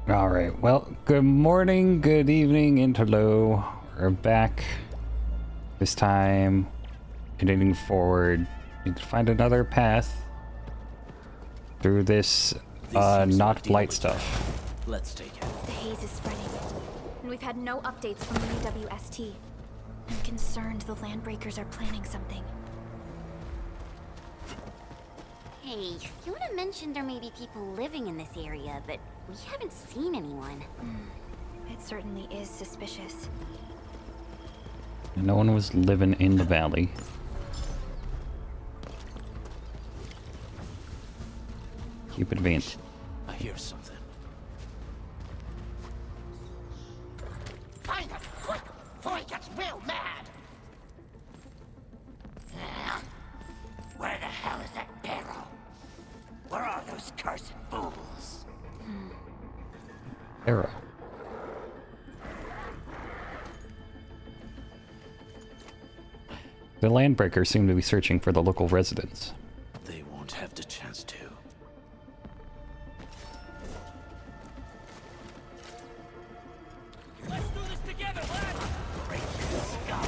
Alright, well, good morning, good evening, Interlo. We're back. This time, continuing forward. Need to find another path through this, not blight stuff. Let's take it. The haze is spreading, and we've had no updates from the UWST. I'm concerned the Landbreakers are planning something. Hey, Fiona mentioned there may be people living in this area, but we haven't seen anyone. It certainly is suspicious. No one was living in the valley. Keep advancing. I hear something. Find him, quick, before he gets real mad! Where the hell is that barrel? Where are those cursed fools? Arrow. The Landbreakers seem to be searching for the local residents. They won't have the chance to. Let's do this together, lads! Break your skull!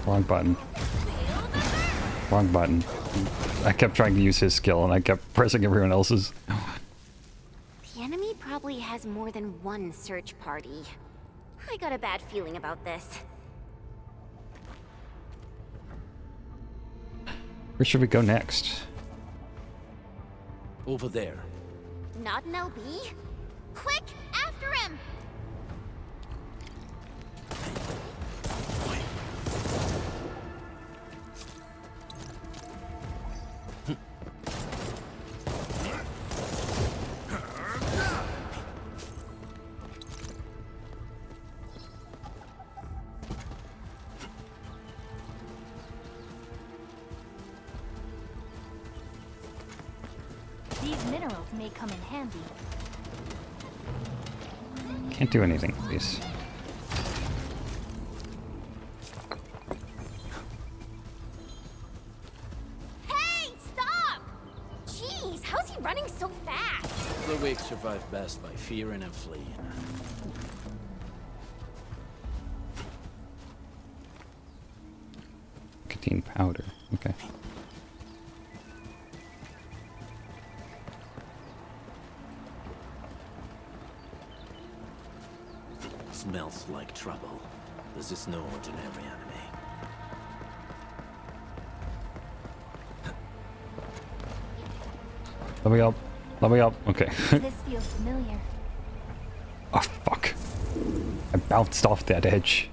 Wrong button. Wrong button. I kept trying to use his skill and I kept pressing everyone else's. The enemy probably has more than one search party. I got a bad feeling about this. Where should we go next? Over there. Not an LB? Quick, after him! These minerals may come in handy. Can't do anything, please. Hey, stop! Jeez, how's he running so fast? The weak survive best by fearing and fleeing. Contain powder. Okay. Smells like trouble. This is no ordinary enemy. Let me up. Let me up. Okay. This feels familiar. Oh, fuck. I bounced off that edge.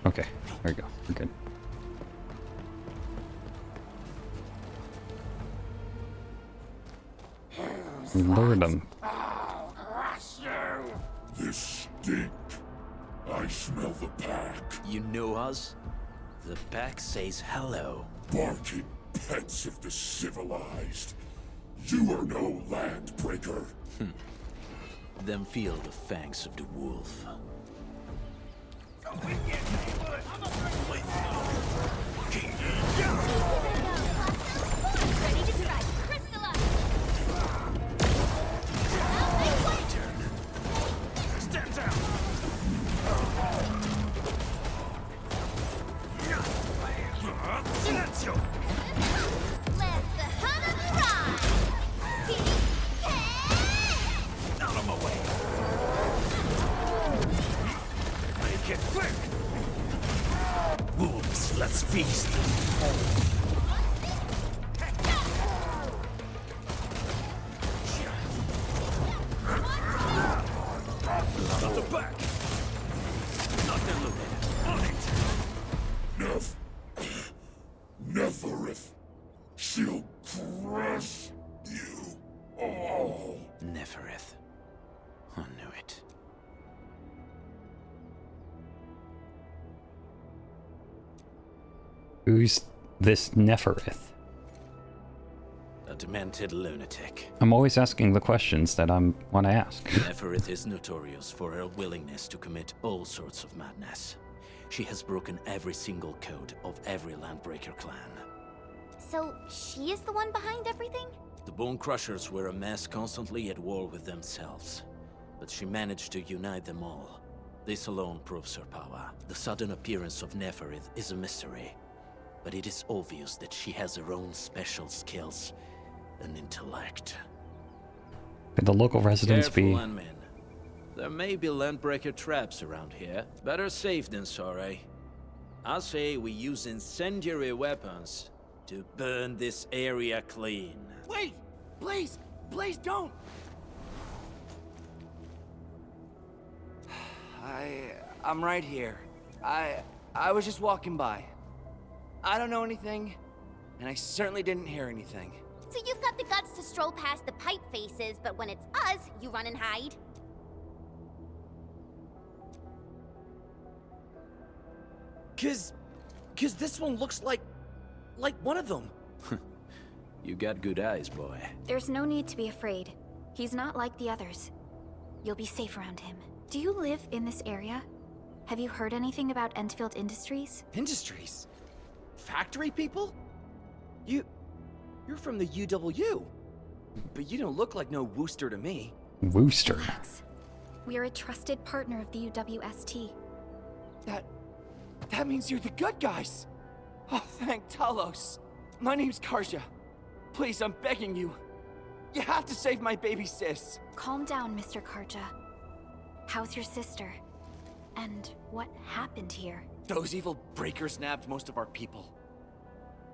Okay. There we go. We're good. We lured them. I'll crush you! This stink. I smell the pack. You know us? The pack says hello. Barking pets of the civilized. You are no landbreaker. Then feel the fangs of the wolf. Ready to strike. Crystallize. Stand down! Silenzio! Let the hunters ride. Out of my way! Make it quick! Wolves, let's feast! At the back! Nothing looking. On it! Neferith. She'll crush you all. Neferith. I knew it. Who's this Neferith? At the demented lunatic. I'm always asking the questions that I want to ask. Neferith is notorious for her willingness to commit all sorts of madness. She has broken every single code of every Landbreaker clan. So, she is the one behind everything? The Bone Crushers were a mess constantly at war with themselves, but she managed to unite them all. This alone proves her power. The sudden appearance of Neferith is a mystery, but it is obvious that she has her own special skills and intellect. Could the local residents Careful, be... landmen. There may be Landbreaker traps around here. Better safe than sorry. I say we use incendiary weapons to burn this area clean. Wait! Please! Please don't! I'm right here. I was just walking by. I don't know anything, and I certainly didn't hear anything. So you've got the guts to stroll past the pipe faces, but when it's us, you run and hide? Cause this one looks like one of them. You got good eyes, boy. There's no need to be afraid. He's not like the others. You'll be safe around him. Do you live in this area? Have you heard anything about Endfield Industries? Industries? Factory people? You're from the UW. But you don't look like no Wooster to me. Wooster? Relax. We are a trusted partner of the UWST. That means you're the good guys. Oh, thank Talos. My name's Karja. Please, I'm begging you. You have to save my baby sis. Calm down, Mr. Karja. How's your sister? And what happened here? Those evil breakers nabbed most of our people.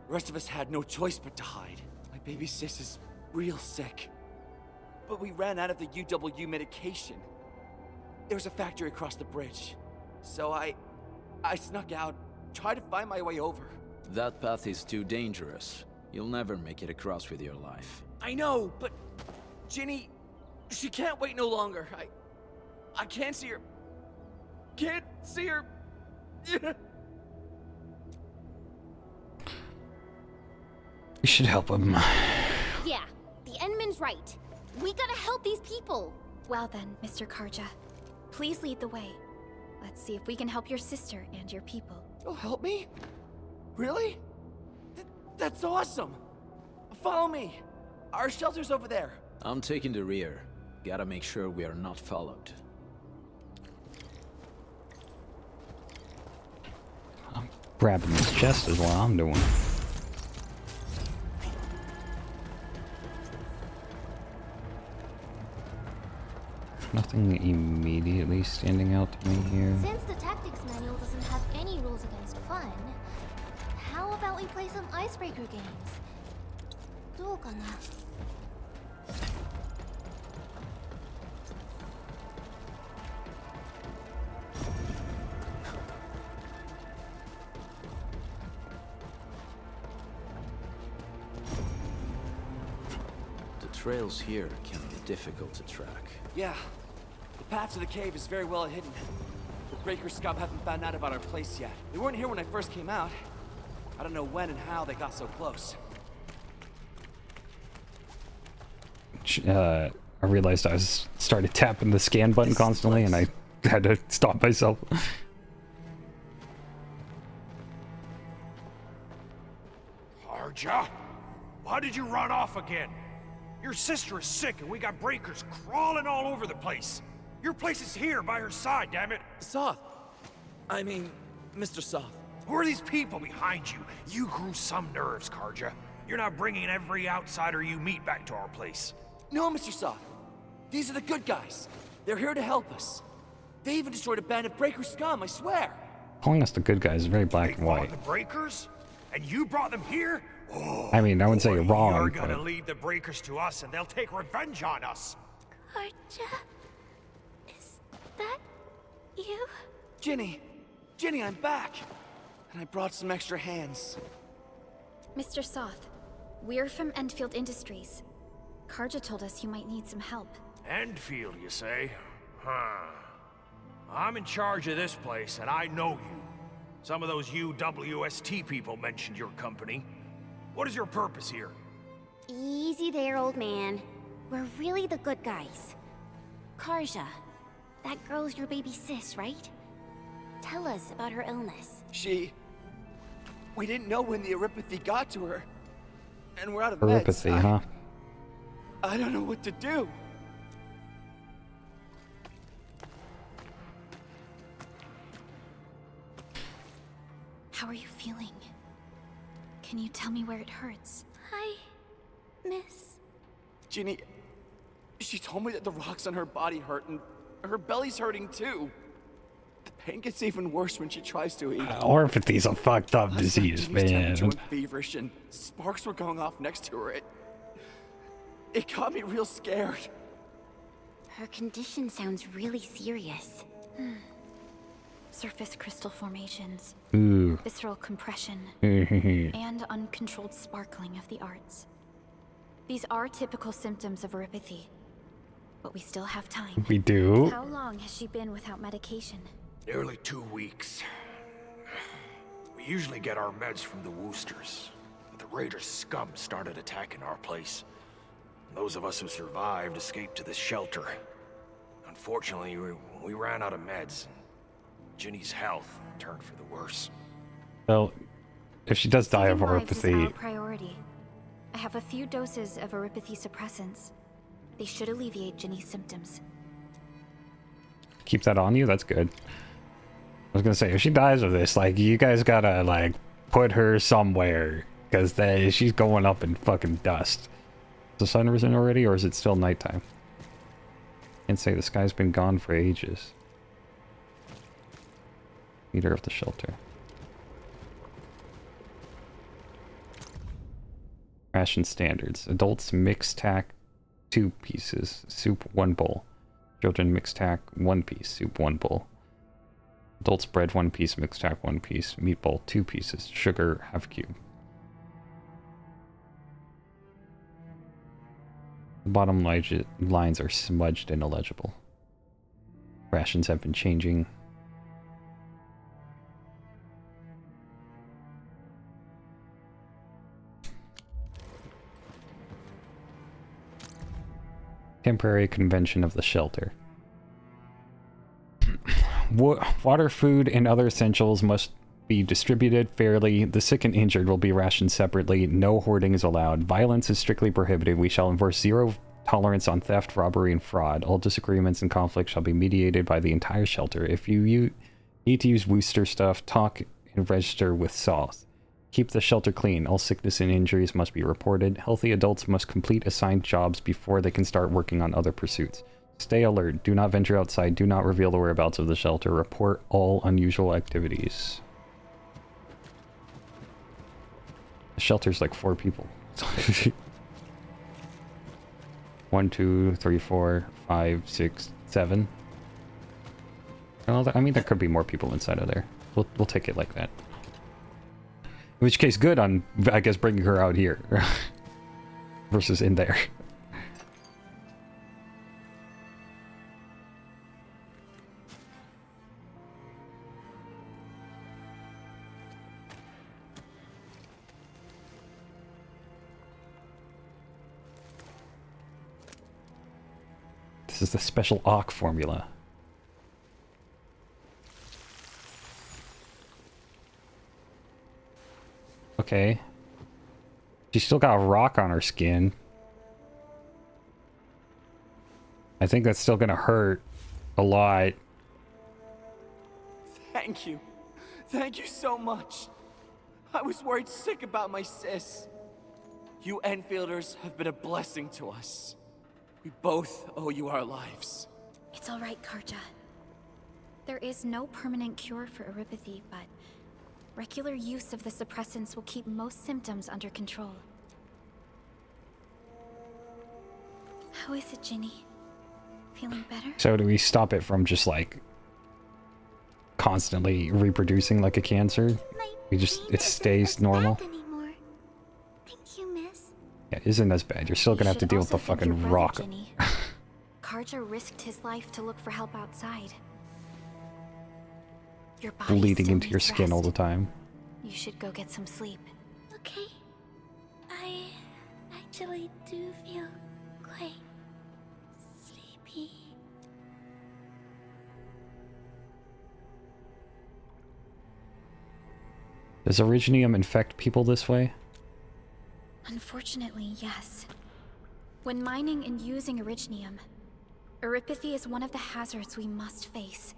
The rest of us had no choice but to hide. My baby sis is real sick. But we ran out of the UW medication. There was a factory across the bridge. So I snuck out, tried to find my way over. That path is too dangerous. You'll never make it across with your life. I know, but Ginny, she can't wait no longer. I can't see her. Can't see her. You should help him. Yeah, the Endman's right. We gotta help these people. Well then, Mr. Karja. Please lead the way. Let's see if we can help your sister and your people. You'll help me? Really? That's awesome. Follow me. Our shelter's over there. I'm taking the rear. Gotta make sure we are not followed. I'm grabbing this chest is what I'm doing. Nothing immediately standing out to me here. Since the tactics manual doesn't have any rules against fun, how about we play some icebreaker games? どうかな? The trails here can be difficult to track. Yeah. The path to the cave is very well hidden. The Breaker Scum haven't found out about our place yet. They weren't here when I first came out. I don't know when and how they got so close. I realized I started tapping the scan button constantly and I had to stop myself. Karja? Why did you run off again? Your sister is sick and we got breakers crawling all over the place. Your place is here by her side, damn it. Soth. I mean, Mr. Soth. Who are these people behind you? You grew some nerves, Karja. You're not bringing every outsider you meet back to our place. No, Mr. Soth. These are the good guys. They're here to help us. They even destroyed a band of Breaker Scum, I swear. Calling us the good guys is very black They and white. fought the breakers? And you brought them here? Oh, I mean, I wouldn't say boy, you're wrong, You're gonna but... lead the breakers to us and they'll take revenge on us. Karja? Is that you? Ginny, I'm back. And I brought some extra hands. Mr. Soth, we're from Endfield Industries. Karja told us you might need some help. Endfield, you say? Huh. I'm in charge of this place, and I know you. Some of those UWST people mentioned your company. What is your purpose here? Easy there, old man. We're really the good guys. Karja, that girl's your baby sis, right? Tell us about her illness. We didn't know when the Erypathy got to her. And we're out of meds. Erypathy, huh? I don't know what to do. How are you feeling? Can you tell me where it hurts? Hi, miss. Ginny, she told me that the rocks on her body hurt and her belly's hurting too. The pain gets even worse when she tries to eat. Orphathy's a fucked up disease, Ginny's temperature man. went feverish and sparks were going off next to her. It got me real scared. Her condition sounds really serious. Surface crystal formations, Ooh. visceral compression, We and uncontrolled sparkling of the arts. These are typical symptoms of erypathy, but we still have time. do. How long has she been without medication? Nearly 2 weeks. We usually get our meds from the Woosters, but the Raiders' scum started attacking our place. Those of us who survived escaped to this shelter. Unfortunately, we ran out of meds. Ginny's health turned for the worse. Well, if she does die of Saving lives is our orphathy, priority. I have a few doses of erypathy suppressants. They should alleviate Ginny's symptoms. keep that on you. That's good. I was gonna say, if she dies of this, like, you guys gotta, like, put her somewhere, because she's going up in fucking dust. Is the sun risen already, or is it still nighttime? Can't say. The sky's been gone for ages. Leader of the shelter. Ration standards. Adults mixed tack 2 pieces, soup 1 bowl. Children mixed tack 1 piece, soup 1 bowl. Adults bread 1 piece, mixed tack 1 piece, meat bowl 2 pieces, sugar ½ cube. The bottom lines are smudged and illegible. Rations have been changing. Temporary convention of the shelter. Water, food, and other essentials must be distributed fairly. The sick and injured will be rationed separately. No hoarding is allowed. Violence is strictly prohibited. We shall enforce 0 tolerance on theft, robbery, and fraud. All disagreements and conflicts shall be mediated by the entire shelter. If you need to use Wooster stuff, talk and register with Soth. Keep the shelter clean. All sickness and injuries must be reported. Healthy adults must complete assigned jobs before they can start working on other pursuits. Stay alert. Do not venture outside. Do not reveal the whereabouts of the shelter. Report all unusual activities. The shelter's like 4 people. 1, 2, 3, 4, 5, 6, 7. Well, I mean, there could be more people inside of there. We'll take it like that. In which case, good on, I guess, bringing her out here. Versus in there. This is the special AUK formula. Okay. She's still got a rock on her skin. I think that's still gonna hurt a lot. Thank you. Thank you so much. I was worried sick about my sis. You Enfielders have been a blessing to us. We both owe you our lives. It's all right, Karja. There is no permanent cure for erypathy, but regular use of the suppressants will keep most symptoms under control. How is it, Ginny? Feeling better? So do we stop it from just like constantly reproducing like a cancer? We just, it stays normal? Thank you, miss. Yeah, isn't as bad. You're still gonna have to deal with the Also thank your fucking brother, rock. Ginny. Karja risked his life to look for help outside. Your body Bleeding still into your needs skin all the rest. time. You should go get some sleep. Okay. I actually do feel quite sleepy. Does Originium infect people this way? Unfortunately, yes. When mining and using Originium, Eripathy is one of the hazards we must face.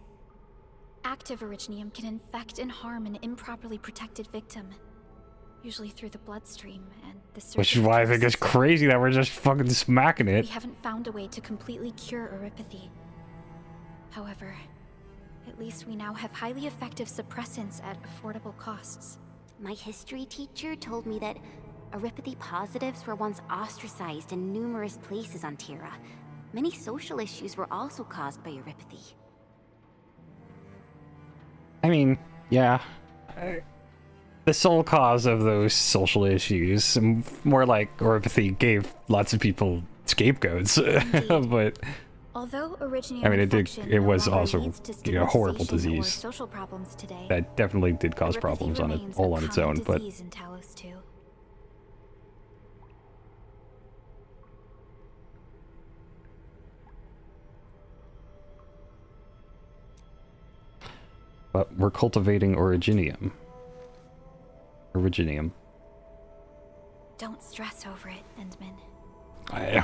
Active Originium can infect and harm an improperly protected victim, usually through the bloodstream and the surface. Which is why I think it's crazy that we're just fucking smacking it. We haven't found a way to completely cure Eripathy. However, at least we now have highly effective suppressants at affordable costs. My history teacher told me that Eripathy positives were once ostracized in numerous places on Terra. Many social issues were also caused by Eripathy. I mean, yeah. The sole cause of those social issues, more like Oripathy gave lots of people scapegoats, but although Originium I mean, it was also a horrible or disease social problems today, that definitely did cause problems on it all on its own, but in Talos too. we're cultivating Originium. Don't stress over it, Endman.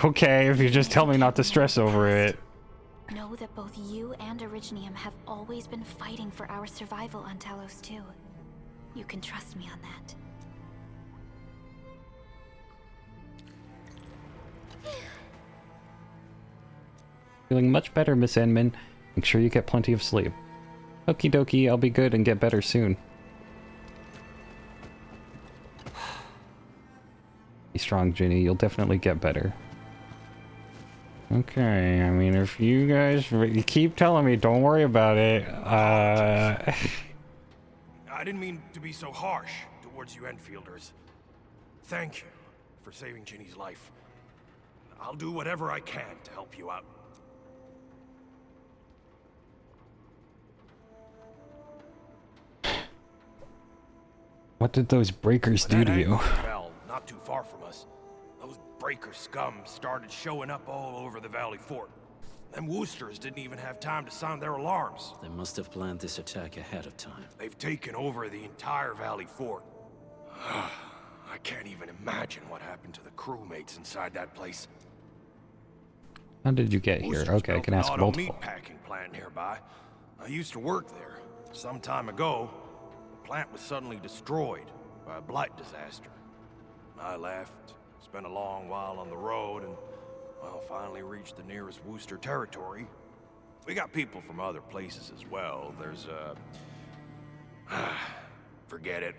Okay, if you just tell me not to stress over it. Know that both you and Originium have always been fighting for our survival on Talos too. You can trust me on that. Feeling much better, Miss Endman. Make sure you get plenty of sleep. Okie dokie, I'll be good and get better soon. Be strong, Ginny. You'll definitely get better. Okay, I mean, if you guys you keep telling me, don't worry about it. I didn't mean to be so harsh towards you Enfielders. Thank you for saving Ginny's life. I'll do whatever I can to help you out. What did those breakers do to you? Fell not too far from us. Those breaker scum started showing up all over the Valley Fort. Them Woosters didn't even have time to sound their alarms. They must have planned this attack ahead of time. They've taken over the entire Valley Fort. I can't even imagine what happened to the crewmates inside that place. How did you get here? Okay, I can ask multiple. Meatpacking plant nearby. I used to work there. Some time ago, the plant was suddenly destroyed by a blight disaster. I left, spent a long while on the road, and well, finally reached the nearest Wooster territory. We got people from other places as well. There's forget it.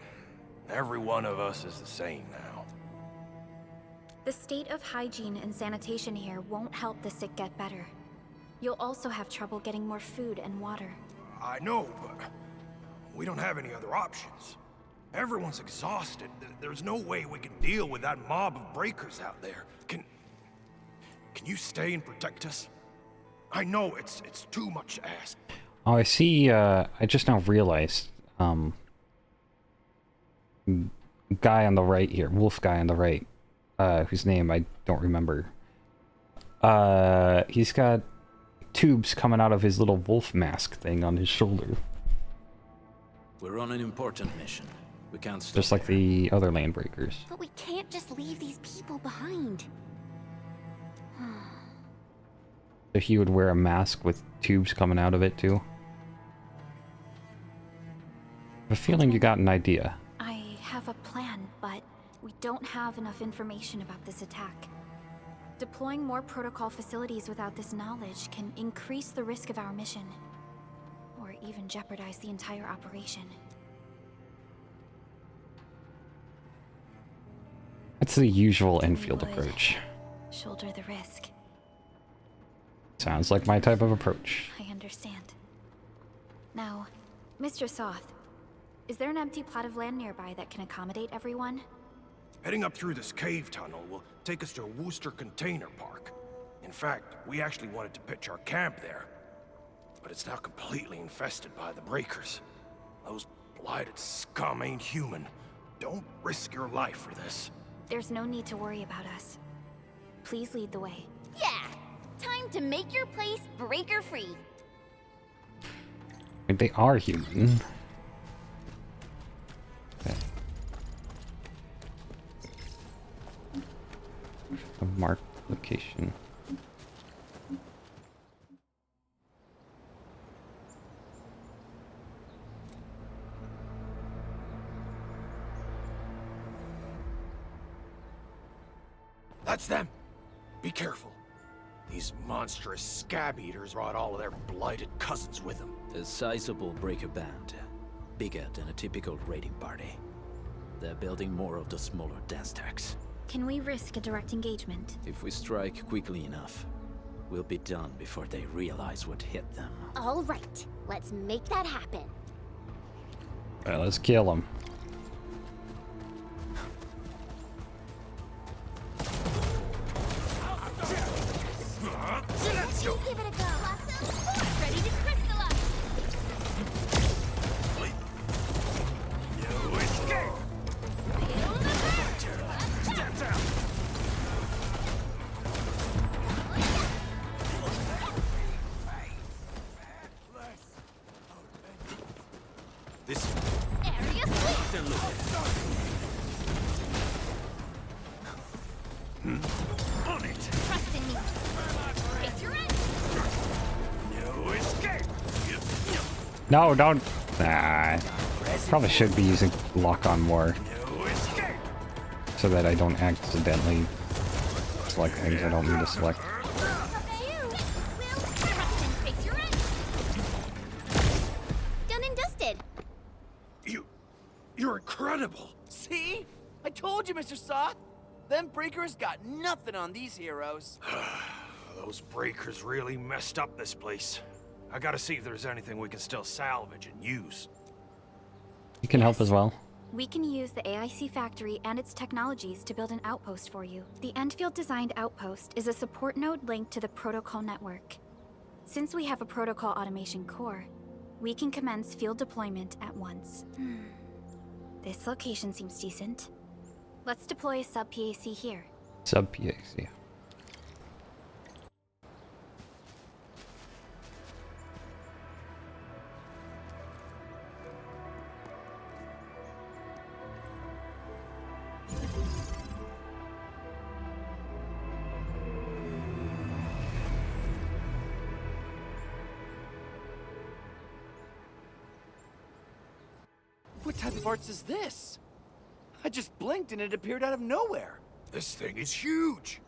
Every one of us is the same now. The state of hygiene and sanitation here won't help the sick get better. You'll also have trouble getting more food and water. I know, but we don't have any other options. Everyone's exhausted. There's no way we can deal with that mob of breakers out there. Can you stay and protect us? I know it's too much to ask. Oh, I see, I just now realized, guy on the right here, wolf guy on the right, whose name I don't remember. He's got tubes coming out of his little wolf mask thing on his shoulder. We're on an important mission. We can't stop Just like here. the other landbreakers. But we can't just leave these people behind. So he would wear a mask with tubes coming out of it too. I have a feeling you got an idea. I have a plan, but we don't have enough information about this attack. Deploying more protocol facilities without this knowledge can increase the risk of our mission, or even jeopardize the entire operation. That's the usual We Enfield would approach. Shoulder the risk. Sounds like my type of approach. I understand. Now, Mr. Soth, is there an empty plot of land nearby that can accommodate everyone? Heading up through this cave tunnel will take us to a Wooster container park. In fact, we actually wanted to pitch our camp there. But it's now completely infested by the breakers. Those blighted scum ain't human. Don't risk your life for this. There's no need to worry about us. Please lead the way. Yeah! Time to make your place breaker-free. Wait, they are human. Okay. A marked location. That's them! Be careful. These monstrous scab eaters brought all of their blighted cousins with them. A sizable breaker band. Bigger than a typical raiding party. They're building more of the smaller dance tags. Can we risk a direct engagement? If we strike quickly enough, we'll be done before they realize what hit them. All right, let's make that happen. Alright, let's kill them. Give it a go. Ready to crystallize. You escape! Step down! This Area sweep. on it! Trust in me. Face your end. You escape! No, don't. Nah. Probably should be using lock on more You escape! so that I don't accidentally select things I don't need to select. Trust and face your end. Done and dusted. You're incredible! See? I told you, Mr. Soth. Them breakers got nothing on these heroes. Those breakers really messed up this place. I gotta see if there's anything we can still salvage and use. You can help as well. We can use the AIC factory and its technologies to build an outpost for you. The Endfield designed outpost is a support node linked to the protocol network. Since we have a protocol automation core, we can commence field deployment at once. This location seems decent. Let's deploy a sub-PAC here. Sub-PAC. What type of arts is this? I just blinked and it appeared out of nowhere. This thing is huge!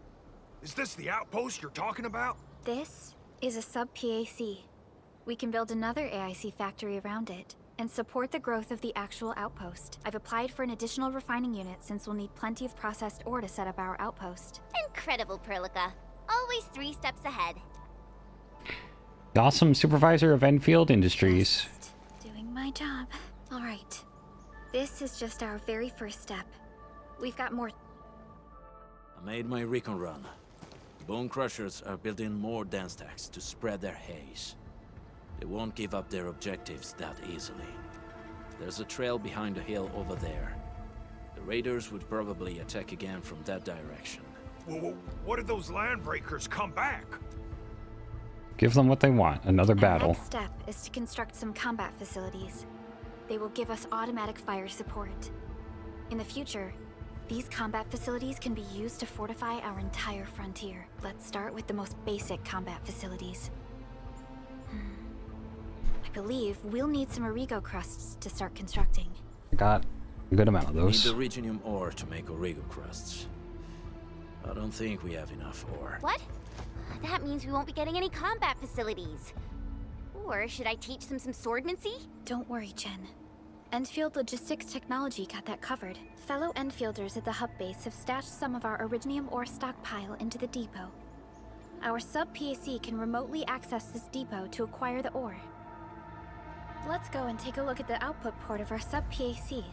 Is this the outpost you're talking about? This is a sub-PAC. We can build another AIC factory around it and support the growth of the actual outpost. I've applied for an additional refining unit since we'll need plenty of processed ore to set up our outpost. Incredible, Perlica. Always 3 steps ahead. The awesome supervisor of Enfield Industries. Just doing my job. All right. This is just our very first step. We've got more. I made my recon run. Bone Crushers are building more dance tags to spread their haze. They won't give up their objectives that easily. There's a trail behind the hill over there. The raiders would probably attack again from that direction. Well, what if those landbreakers come back? Give them what they want. Another Our battle. next step is to construct some combat facilities. They will give us automatic fire support. In the future, these combat facilities can be used to fortify our entire frontier. Let's start with the most basic combat facilities. I believe we'll need some Origo crusts to start constructing. I got a good amount of Need those. the Originium ore to make Origo crusts. I don't think we have enough ore. What? That means we won't be getting any combat facilities. Or should I teach them some swordmancy? Don't worry, Jen. Endfield Logistics Technology got that covered. Fellow Enfielders at the hub base have stashed some of our Originium ore stockpile into the depot. Our sub-PAC can remotely access this depot to acquire the ore. Let's go and take a look at the output port of our sub-PAC.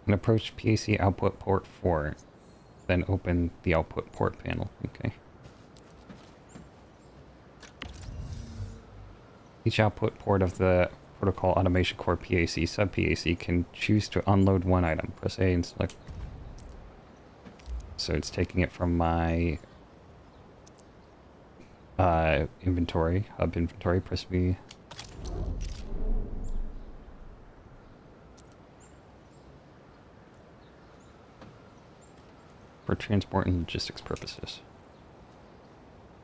And approach PAC output port 4. then open the output port panel. Okay. Each output port of the Protocol Automation Core PAC sub-PAC can choose to unload one item. Press A and select. So it's taking it from my inventory, hub inventory. Press B. For transport and logistics purposes.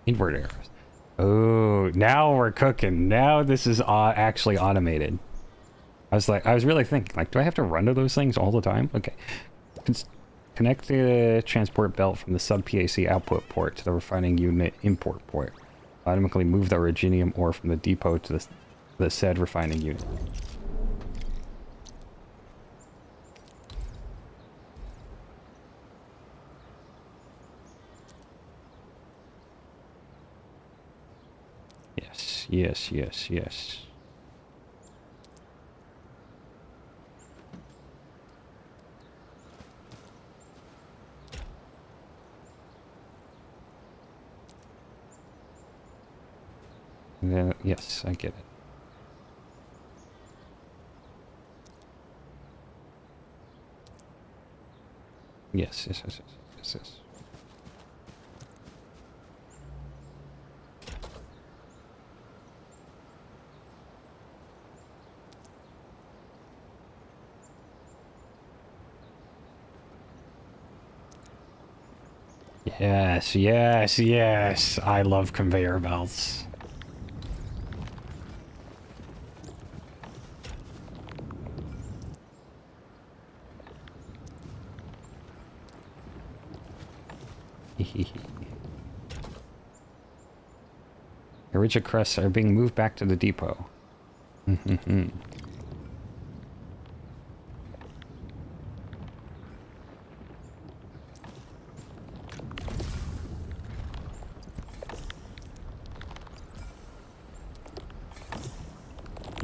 Inward arrows. Oh, now we're cooking. Now this is actually automated. I was really thinking, like, do I have to run to those things all the time? Okay. Connect the transport belt from the sub-PAC output port to the refining unit import port. Automatically move the originium ore from the depot to the said refining unit. Yes, yes, yes, yes. And then, yes, I get it. Yes, yes, yes, yes, yes, yes. Yes, yes, yes. I love conveyor belts. Origin crests are being moved back to the depot.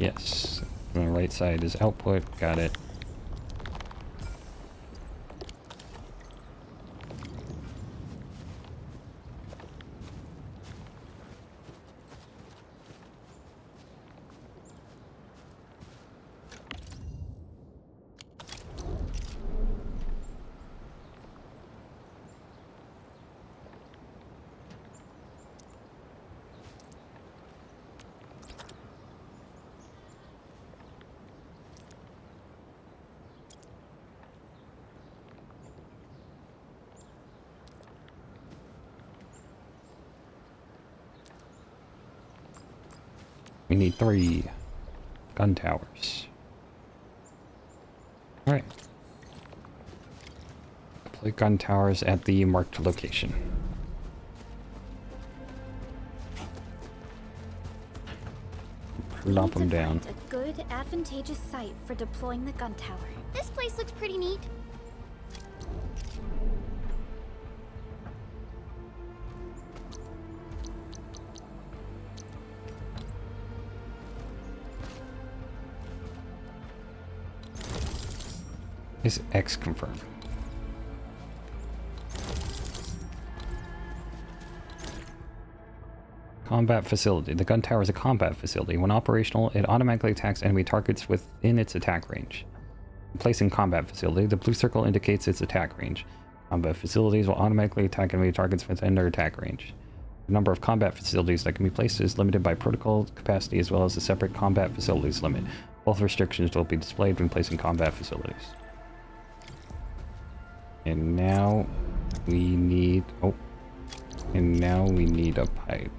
Yes. On the right side is output. Got it. We need 3 gun towers. Alright. Deploy gun towers at the marked location. Plop them down. A good, advantageous site for deploying the gun tower. This place looks pretty neat. Is X confirmed? Combat facility. The gun tower is a combat facility. When operational, it automatically attacks enemy targets within its attack range. Placing combat facility, the blue circle indicates its attack range. Combat facilities will automatically attack enemy targets within their attack range. The number of combat facilities that can be placed is limited by protocol capacity as well as a separate combat facilities limit. Both restrictions will be displayed when placing combat facilities. And now we need... Oh. And now we need a pipe.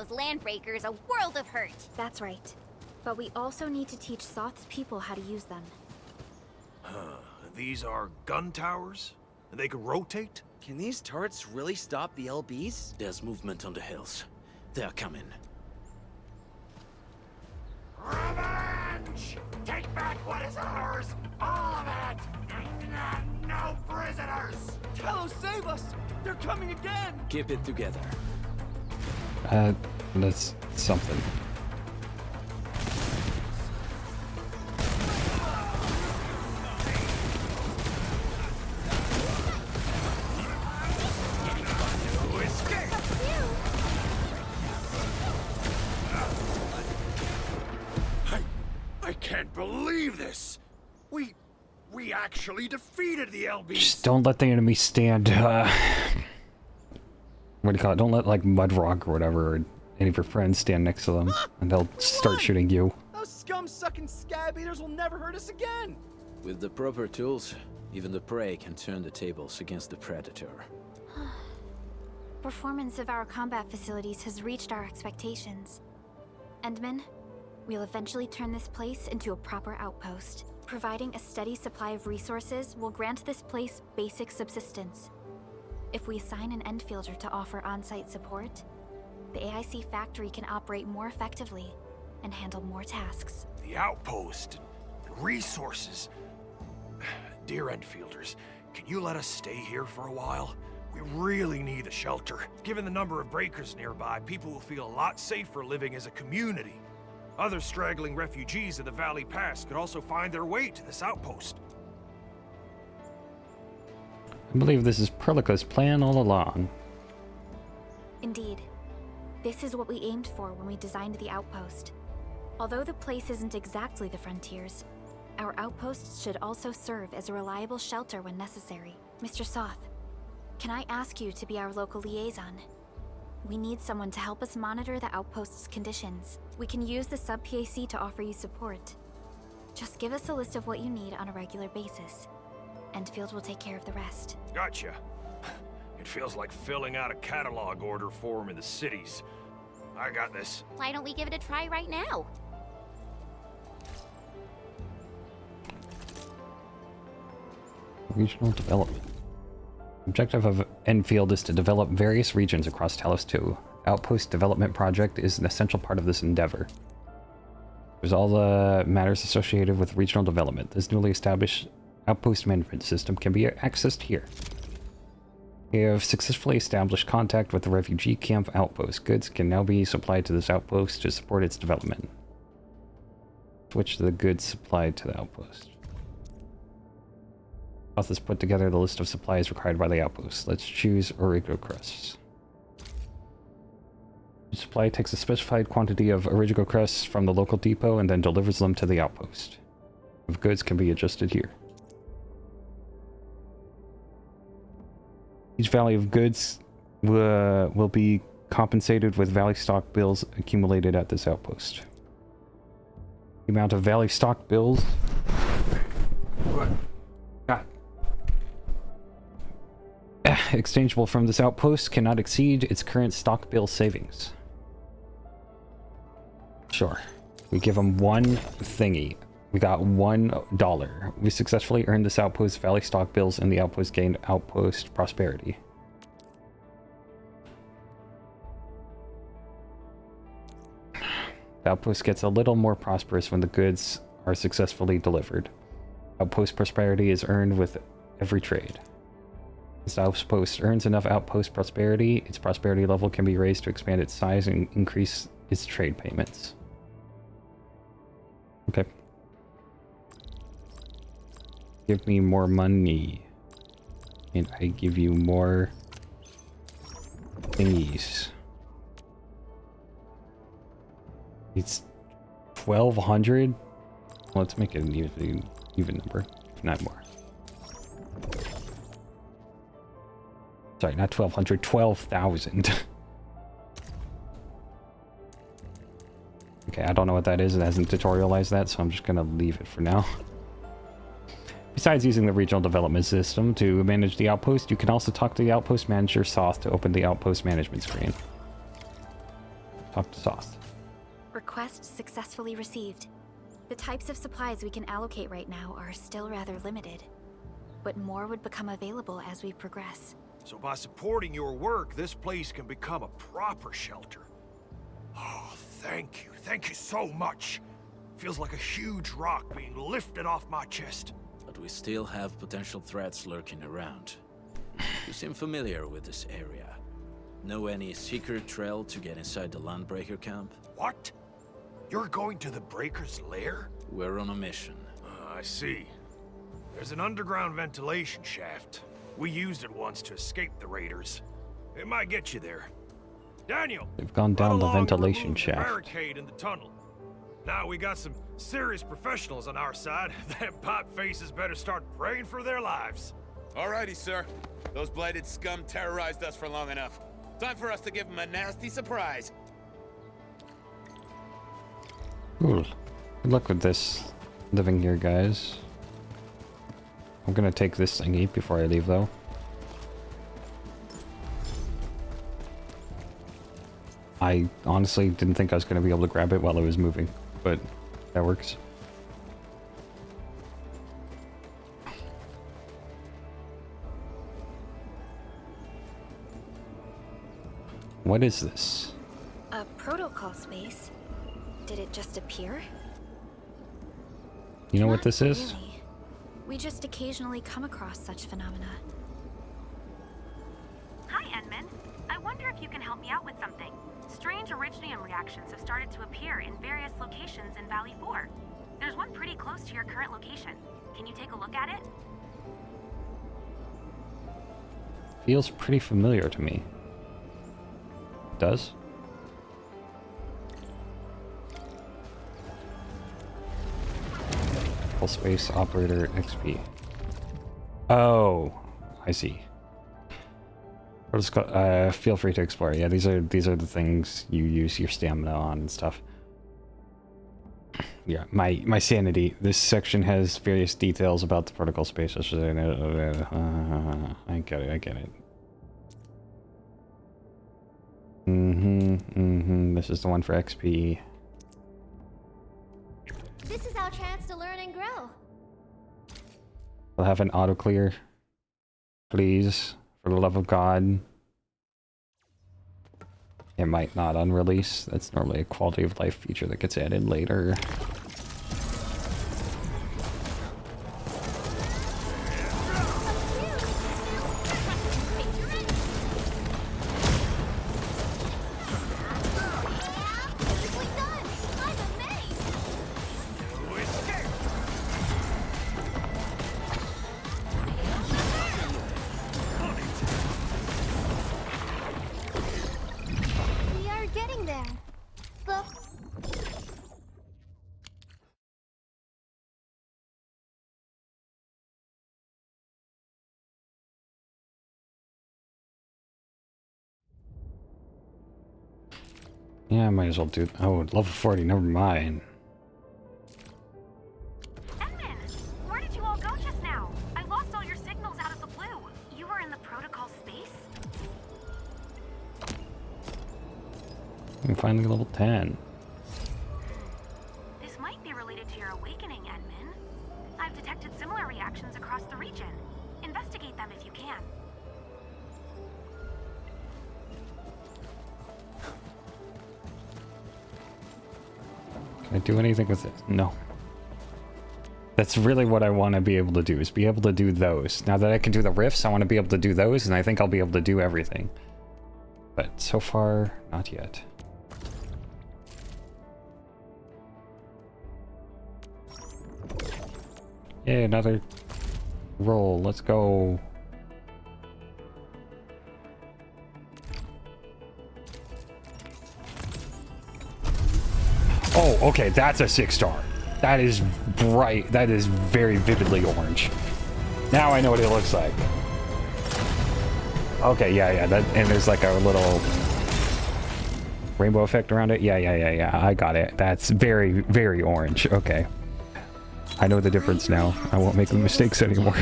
those landbreakers a world of hurt. That's right. But we also need to teach Soth's people how to use them. These are gun towers? And they can rotate? Can these turrets really stop the LBs? There's movement on the hills. They're coming. Revenge! Take back what is ours! All of it! No prisoners! Talos, save us! They're coming again! Keep it together. That's something. I can't believe this! We actually defeated the LBs! Just don't let the enemy stand, what do you call it? Don't let, like, Mudrock or whatever, or any of your friends stand next to them, and they'll start shooting you. Those scum-sucking scab eaters will never hurt us again! With the proper tools, even the prey can turn the tables against the predator. Performance of our combat facilities has reached our expectations. Endman, we'll eventually turn this place into a proper outpost. Providing a steady supply of resources will grant this place basic subsistence. If we assign an Endfielder to offer on-site support, the AIC factory can operate more effectively and handle more tasks. The outpost and resources. Dear Endfielders, can you let us stay here for a while? We really need a shelter. Given the number of breakers nearby, people will feel a lot safer living as a community. Other straggling refugees of the Valley Pass could also find their way to this outpost. I believe this is Perlica's plan all along. Indeed. This is what we aimed for when we designed the outpost. Although the place isn't exactly the frontiers, our outposts should also serve as a reliable shelter when necessary. Mr. Soth, can I ask you to be our local liaison? We need someone to help us monitor the outpost's conditions. We can use the sub-PAC to offer you support. Just give us a list of what you need on a regular basis. Endfield will take care of the rest. Gotcha. It feels like filling out a catalog order form in the cities. I got this. Why don't we give it a try right now? Regional development. Objective of Endfield is to develop various regions across Talos 2. Outpost development project is an essential part of this endeavor. There's all the matters associated with regional development. This newly established outpost management system can be accessed here. We have successfully established contact with the refugee camp outpost. Goods can now be supplied to this outpost to support its development. Switch the goods supplied to the outpost. Soth has put together the list of supplies required by the outpost. Let's choose Origo crusts. Each supply takes a specified quantity of Origo crusts from the local depot and then delivers them to the outpost. If goods can be adjusted here. Each valley of goods will be compensated with valley stock bills accumulated at this outpost. The amount of valley stock bills exchangeable from this outpost cannot exceed its current stock bill savings. Sure. We give them one thingy. We got $1. We successfully earned this outpost valley stock bills, and the outpost gained outpost prosperity. The outpost gets a little more prosperous when the goods are successfully delivered. Outpost prosperity is earned with every trade. As the outpost earns enough outpost prosperity, its prosperity level can be raised to expand its size and increase its trade payments. Okay. Give me more money. And I give you more thingies. It's 1,200. Let's make it an even number, if not more. Sorry, not 1,200, 12,000. Okay, I don't know what that is. It hasn't tutorialized that, so I'm just gonna leave it for now. Besides using the regional development system to manage the outpost, you can also talk to the outpost manager Soth to open the outpost management screen. Talk to Soth. Request successfully received. The types of supplies we can allocate right now are still rather limited, but more would become available as we progress. So by supporting your work, this place can become a proper shelter. Oh, thank you. Thank you so much. Feels like a huge rock being lifted off my chest. But we still have potential threats lurking around. You seem familiar with this area. Know any secret trail to get inside the Landbreaker camp? What? You're going to the Breaker's lair? We're on a mission. I see. There's an underground ventilation shaft. We used it once to escape the raiders. It might get you there. Daniel! They've gone down the ventilation remove the shaft. barricade in the tunnel. Now we got some serious professionals on our side. Them pot faces better start praying for their lives. Alrighty, sir. Those blighted scum terrorized us for long enough. Time for us to give them a nasty surprise. Cool. Good luck with this living here, guys. I'm gonna take this thingy before I leave, though. I honestly didn't think I was gonna be able to grab it while it was moving, but that works. What is this? A protocol space? Did it just appear? You know what Not this is? really. We just occasionally come across such phenomena. Hi, Edmund. I wonder if you can help me out with something. Strange originium reactions have started to appear in various locations in Valley 4. There's one pretty close to your current location. Can you take a look at it? Feels pretty familiar to me. Does? Full space operator XP. Oh, I see. Feel free to explore. Yeah, these are the things you use your stamina on and stuff. Yeah, my sanity. This section has various details about the protocol space. I get it. This is the one for XP. This is our chance to learn and grow. I'll have an auto clear, please, for the love of God. It might not on release. That's normally a quality of life feature that gets added later. We are getting there. But Yeah, I might as well do. Oh, level 40. Never mind. Edmund! Where did you all go just now? I lost all your signals out of the blue. You were in the protocol space? I'm finally level 10. This might be related to your awakening, Edmund. I've detected similar reactions across the region. Investigate them if you can. Can I do anything with it? No. That's really what I want to be able to do, is be able to do those. Now that I can do the rifts, I want to be able to do those, and I think I'll be able to do everything. But so far, not yet. Yeah, another roll. Let's go. Oh, okay, that's a 6-star. That is bright. That is very vividly orange. Now I know what it looks like. Okay, yeah. That, and there's like a little rainbow effect around it. Yeah. I got it. That's very, very orange. Okay. I know the difference now. I won't make the mistakes anymore.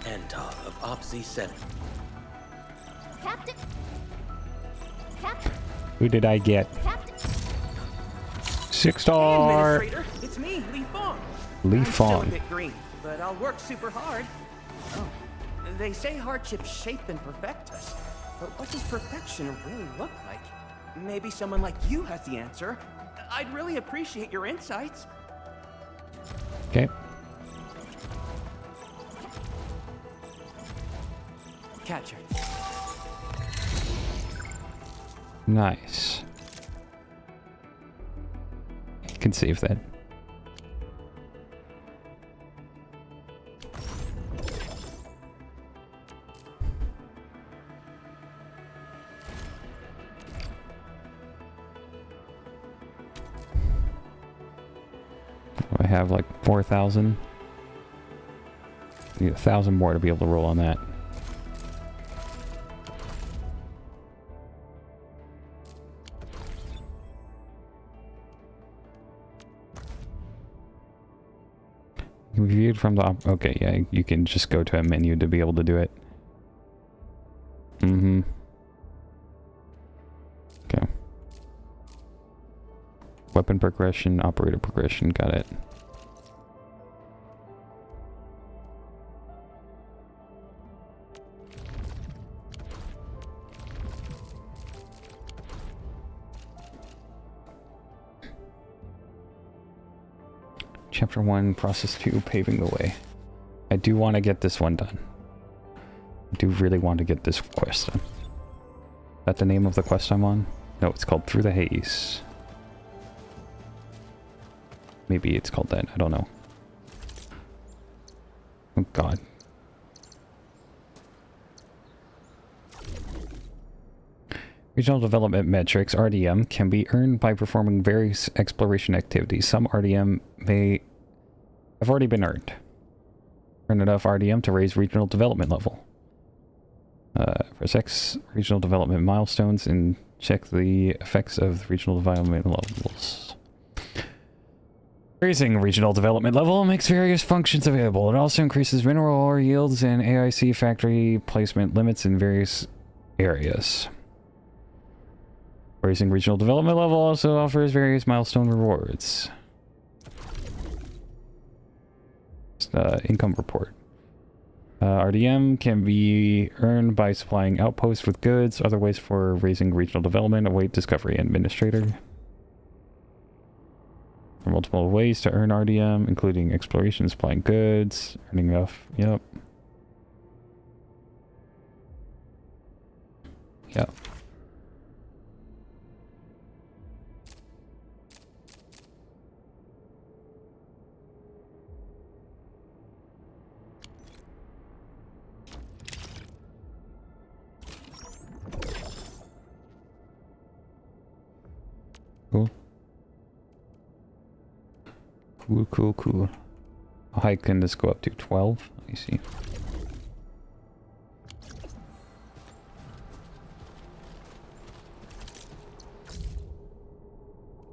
End of Op Z7. Captain, Who did I get? 6-star. Administrator, it's me, Li Fong. Li I'm still a Fong. bit green, but I'll work super hard. Oh, they say hardships shape and perfect us. But what does perfection really look like? Maybe someone like you has the answer. I'd really appreciate your insights. Okay. Catcher. Nice. You can save that. I have like 4,000. Need 1,000 more to be able to roll on that. Viewed from the okay, yeah, you can just go to a menu to be able to do it. Mm-hmm. Okay. Weapon progression, operator progression, got it. Chapter 1, Process 2, Paving the Way. I do want to get this one done. I do really want to get this quest done. Is that the name of the quest I'm on? No, it's called Through the Haze. Maybe it's called that, I don't know. Oh god. Regional Development Metrics, RDM, can be earned by performing various exploration activities. Some RDM may have already been earned. Earn enough RDM to raise regional development level. Press X, regional development milestones, and check the effects of regional development levels. Raising regional development level makes various functions available. It also increases mineral ore yields and AIC factory placement limits in various areas. Raising regional development level also offers various milestone rewards. Income report. RDM can be earned by supplying outposts with goods. Other ways for raising regional development await Discovery Administrator. There are multiple ways to earn RDM, including exploration, supplying goods, earning enough. Yep. Yep. Cool. Cool. How high can this go up to? 12? Let me see.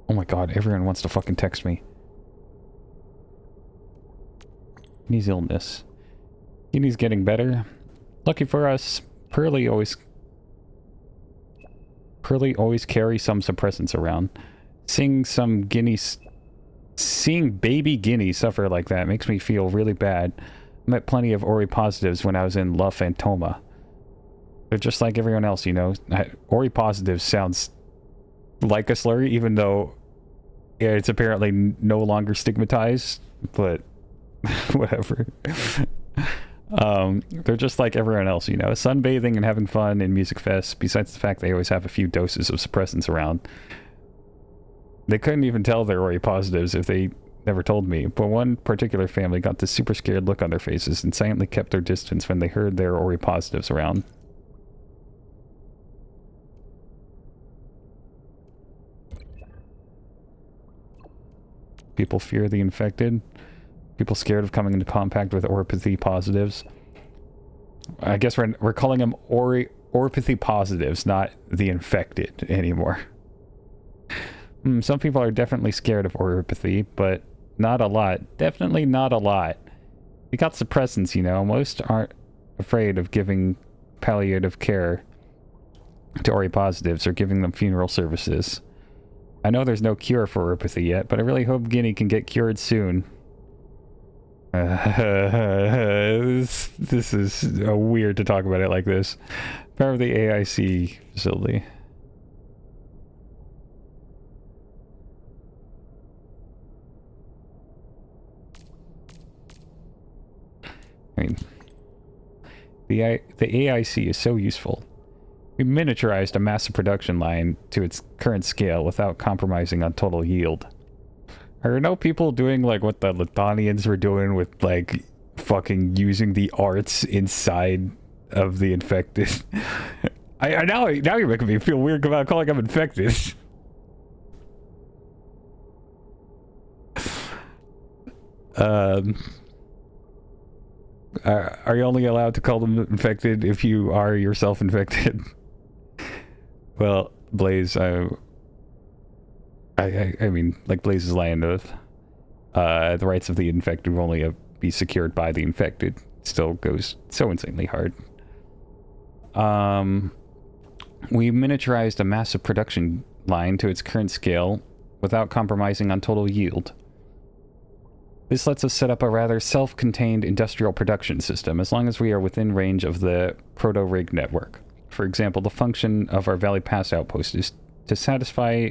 Oh my god, everyone wants to fucking text me. He's illness. He's getting better. Lucky for us, Pearly always carries some suppressants around. Seeing baby guineas suffer like that makes me feel really bad. I met plenty of Ori positives when I was in La Fantoma. They're just like everyone else, you know. Ori positives sounds like a slur, even though it's apparently no longer stigmatized, but whatever. They're just like everyone else, you know, sunbathing and having fun in music fests, besides the fact they always have a few doses of suppressants around. They couldn't even tell they're Ori positives if they never told me, but one particular family got this super scared look on their faces and silently kept their distance when they heard there were Ori positives around. People fear the infected. People scared of coming into contact with oropathy positives. I guess we're calling them oropathy positives, not the infected anymore. Some people are definitely scared of oropathy, but not a lot. Definitely not a lot. We got suppressants, you know. Most aren't afraid of giving palliative care to Ori positives or giving them funeral services. I know there's no cure for Earpathy yet, but I really hope Guinea can get cured soon. This is weird to talk about it like this. Power of the AIC facility. I mean, the AIC is so useful. We miniaturized a massive production line to its current scale without compromising on total yield. Are there no people doing like what the Lithanians were doing with like fucking using the arts inside of the infected? Now you're making me feel weird about calling them infected. Are you only allowed to call them infected if you are yourself infected? Well, Blaze, I mean, like Blaze's land of the rights of the infected will only be secured by the infected. Still goes so insanely hard. We miniaturized a massive production line to its current scale without compromising on total yield. This lets us set up a rather self-contained industrial production system as long as we are within range of the proto-rig network. For example, the function of our Valley Pass outpost is to satisfy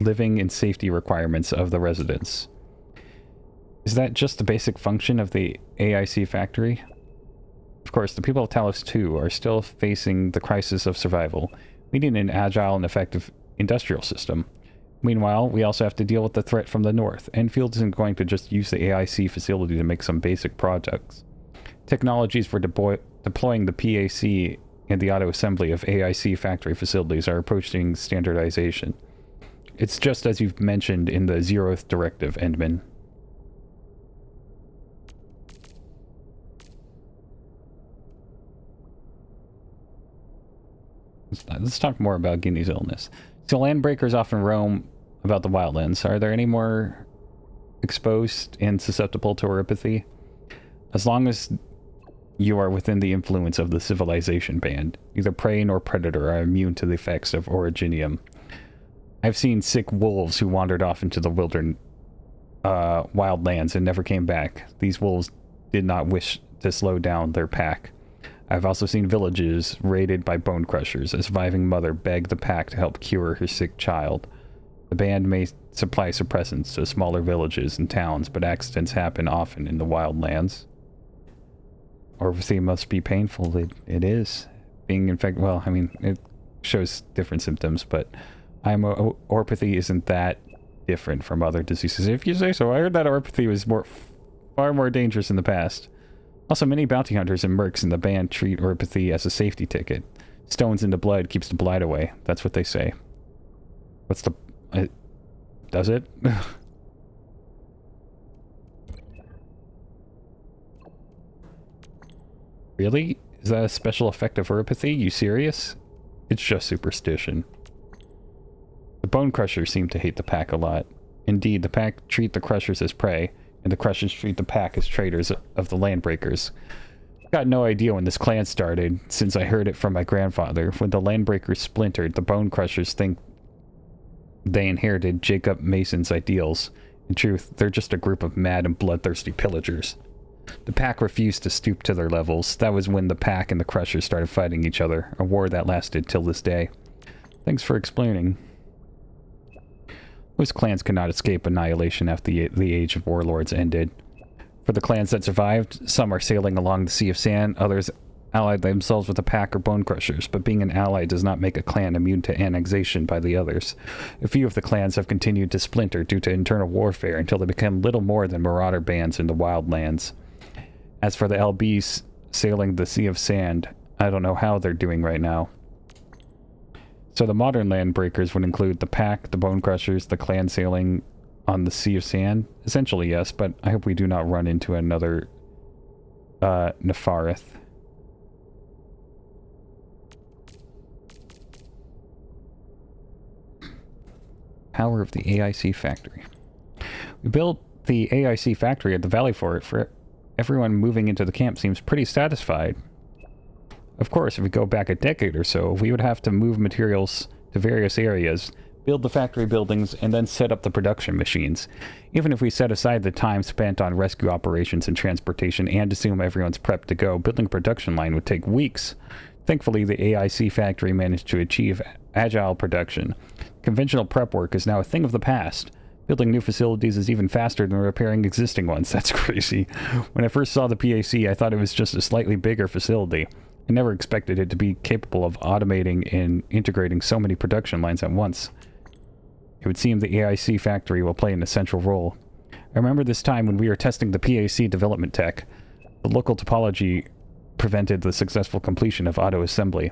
living and safety requirements of the residents. Is that just the basic function of the AIC factory? Of course, the people of Talos 2 are still facing the crisis of survival. We need an agile and effective industrial system. Meanwhile, we also have to deal with the threat from the north. Endfield isn't going to just use the AIC facility to make some basic products. Technologies for deploying the PAC and the auto-assembly of AIC factory facilities are approaching standardization. It's just as you've mentioned in the Zeroth Directive, Endman. Let's talk more about Guinea's illness. So landbreakers often roam about the wildlands. Are there any more exposed and susceptible to oropathy? As long as you are within the influence of the civilization band, neither prey nor predator are immune to the effects of originium. I've seen sick wolves who wandered off into the wildlands and never came back. These wolves did not wish to slow down their pack. I've also seen villages raided by bone crushers. A surviving mother begged the pack to help cure her sick child. The band may supply suppressants to smaller villages and towns, but accidents happen often in the wildlands. Oropathy must be painful. It is. Being infected, well, I mean, it shows different symptoms, but oropathy isn't that different from other diseases. If you say so. I heard that oropathy was far more dangerous in the past. Also, many bounty hunters and mercs in the band treat oropathy as a safety ticket. Stones into blood keeps the blight away. That's what they say. What's the... does it? Really? Is that a special effect of oropathy? You serious? It's just superstition. The bone crushers seem to hate the pack a lot. Indeed, the pack treat the crushers as prey, and the crushers treat the pack as traitors of the landbreakers. I got no idea when this clan started, since I heard it from my grandfather. When the landbreakers splintered, the bone crushers think they inherited Jacob Mason's ideals. In truth, they're just a group of mad and bloodthirsty pillagers. The pack refused to stoop to their levels. That was when the pack and the crushers started fighting each other, a war that lasted till this day. Thanks for explaining. Most clans could not escape annihilation after the age of warlords ended. For the clans that survived, some are sailing along the Sea of Sand, others allied themselves with a pack or bone crushers, but being an ally does not make a clan immune to annexation by the others. A few of the clans have continued to splinter due to internal warfare until they become little more than marauder bands in the wildlands. As for the LBs sailing the Sea of Sand, I don't know how they're doing right now. So the modern landbreakers would include the pack, the bone crushers, the clan sailing on the Sea of Sand? Essentially, yes, but I hope we do not run into another Nefareth. Power of the AIC factory. We built the AIC factory at the Valley Fort. For everyone moving into the camp seems pretty satisfied. Of course, if we go back a decade or so, we would have to move materials to various areas, build the factory buildings, and then set up the production machines. Even if we set aside the time spent on rescue operations and transportation and assume everyone's prepped to go, building a production line would take weeks. Thankfully, the AIC factory managed to achieve agile production. Conventional prep work is now a thing of the past. Building new facilities is even faster than repairing existing ones. That's crazy. When I first saw the PAC, I thought it was just a slightly bigger facility. I never expected it to be capable of automating and integrating so many production lines at once. It would seem the AIC factory will play an essential role. I remember this time when we were testing the PAC development tech. The local topology prevented the successful completion of auto-assembly.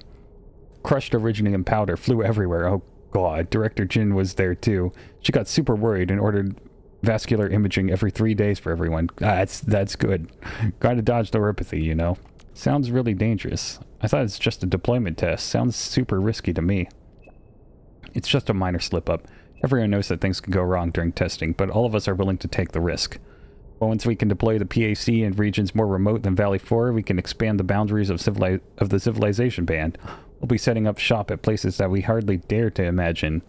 Crushed Originium powder flew everywhere. Oh god, Director Jin was there too. She got super worried and ordered vascular imaging every 3 days for everyone. That's good. Gotta dodge the Erypathy, you know. Sounds really dangerous. I thought it's just a deployment test. Sounds super risky to me. It's just a minor slip-up. Everyone knows that things can go wrong during testing, but all of us are willing to take the risk. Once we can deploy the PAC in regions more remote than Valley 4, we can expand the boundaries of the Civilization Band. We'll be setting up shop at places that we hardly dare to imagine.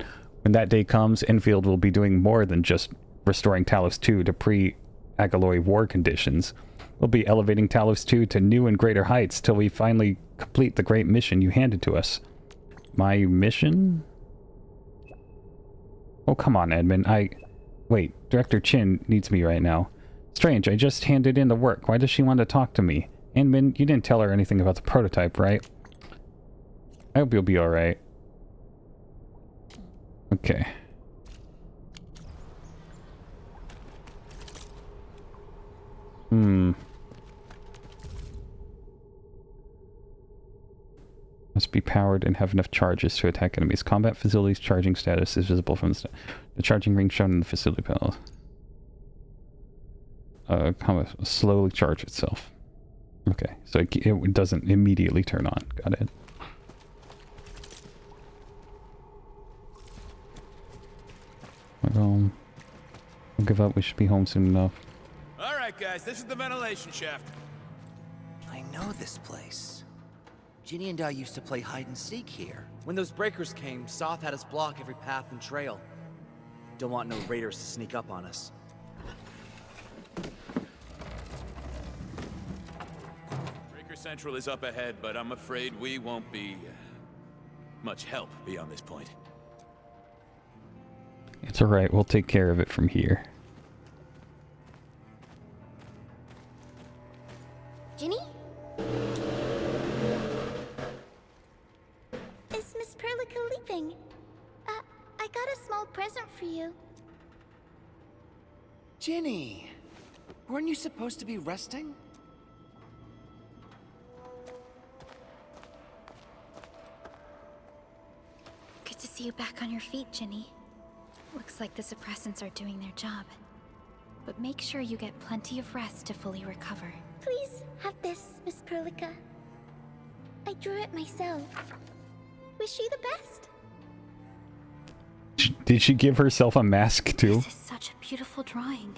When that day comes, Endfield will be doing more than just restoring Talos 2 to pre-Agaloy war conditions. We'll be elevating Talos 2 to new and greater heights till we finally complete the great mission you handed to us. My mission? Oh, come on, Edmund. Wait, Director Chin needs me right now. Strange, I just handed in the work. Why does she want to talk to me? Edmund, you didn't tell her anything about the prototype, right? I hope you'll be alright. Okay. Must be powered and have enough charges to attack enemies. Combat facilities charging status is visible from the charging ring shown in the facility panel. Combat slowly charge itself. Okay, so it doesn't immediately turn on. Got it. We'll give up. We should be home soon enough. All right, guys, this is the ventilation shaft. I know this place. Ginny and I used to play hide and seek here. When those breakers came, Soth had us block every path and trail. Don't want no raiders to sneak up on us. Breaker Central is up ahead, but I'm afraid we won't be much help beyond this point. It's alright, we'll take care of it from here. Ginny? Is Miss Perlica leaving? I got a small present for you. Ginny! Weren't you supposed to be resting? Good to see you back on your feet, Ginny. Looks like the suppressants are doing their job. But make sure you get plenty of rest to fully recover. Please have this, Miss Perlica. I drew it myself. Wish you the best. Did she give herself a mask too? This is such a beautiful drawing.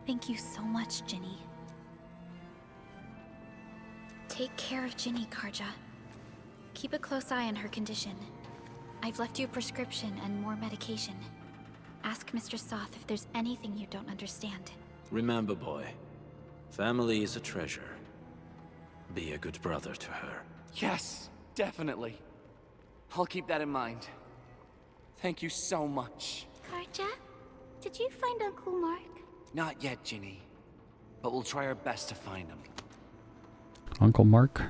Thank you so much, Ginny. Take care of Ginny, Karja. Keep a close eye on her condition. I've left you a prescription and more medication. Ask Mr. Soth if there's anything you don't understand. Remember, boy, family is a treasure. Be a good brother to her. Yes, definitely. I'll keep that in mind. Thank you so much. Karja, did you find Uncle Mark? Not yet, Ginny. But we'll try our best to find him. Uncle Mark?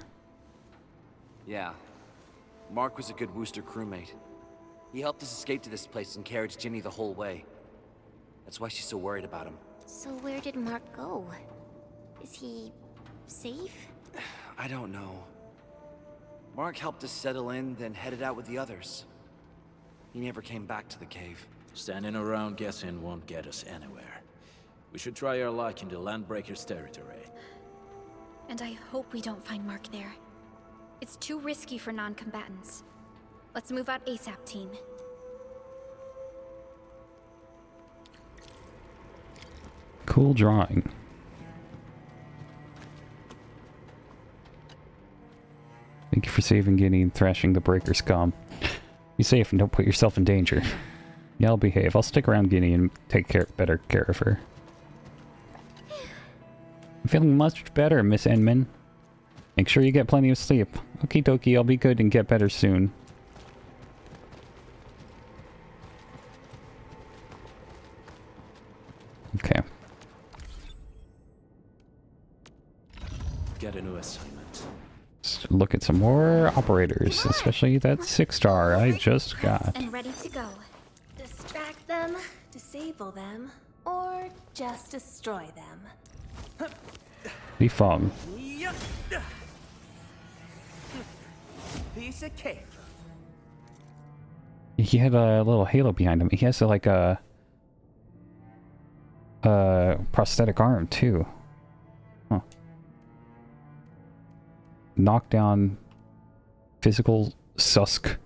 Yeah. Mark was a good Wooster crewmate. He helped us escape to this place and carried Ginny the whole way. That's why she's so worried about him. So where did Mark go? Is he safe? I don't know. Mark helped us settle in, then headed out with the others. He never came back to the cave. Standing around guessing won't get us anywhere. We should try our luck in the Landbreakers' territory. And I hope we don't find Mark there. It's too risky for non-combatants. Let's move out ASAP, team. Cool drawing. Thank you for saving Guinea and thrashing the breaker scum. Be safe and don't put yourself in danger. Yeah, I'll behave. I'll stick around Guinea and take better care of her. I'm feeling much better, Miss Enman. Make sure you get plenty of sleep. Okie dokie, I'll be good and get better soon. Okay. Get a new assignment. Let's look at some more operators, especially that 6-star I just got. And ready to go. Distract them, disable them, or just destroy them. Defog. Yup. Piece of cake. He had a little halo behind him. He has like a prosthetic arm too. Huh. Knockdown, physical Susk,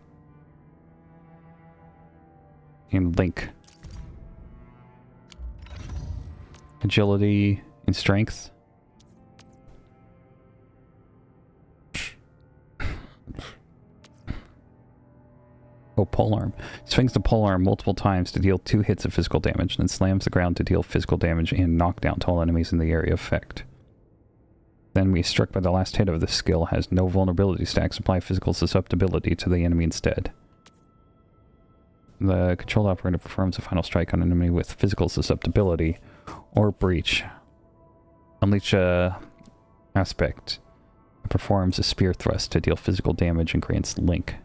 and Link. Agility and strength. Oh, polearm. Swings the polearm multiple times to deal 2 hits of physical damage, then slams the ground to deal physical damage and knockdown to all enemies in the area of effect. Then we struck by the last hit of this skill has no vulnerability stacks, apply physical susceptibility to the enemy instead. The controlled operator performs a final strike on an enemy with physical susceptibility or breach. Unleash a aspect. It performs a spear thrust to deal physical damage and grants Link.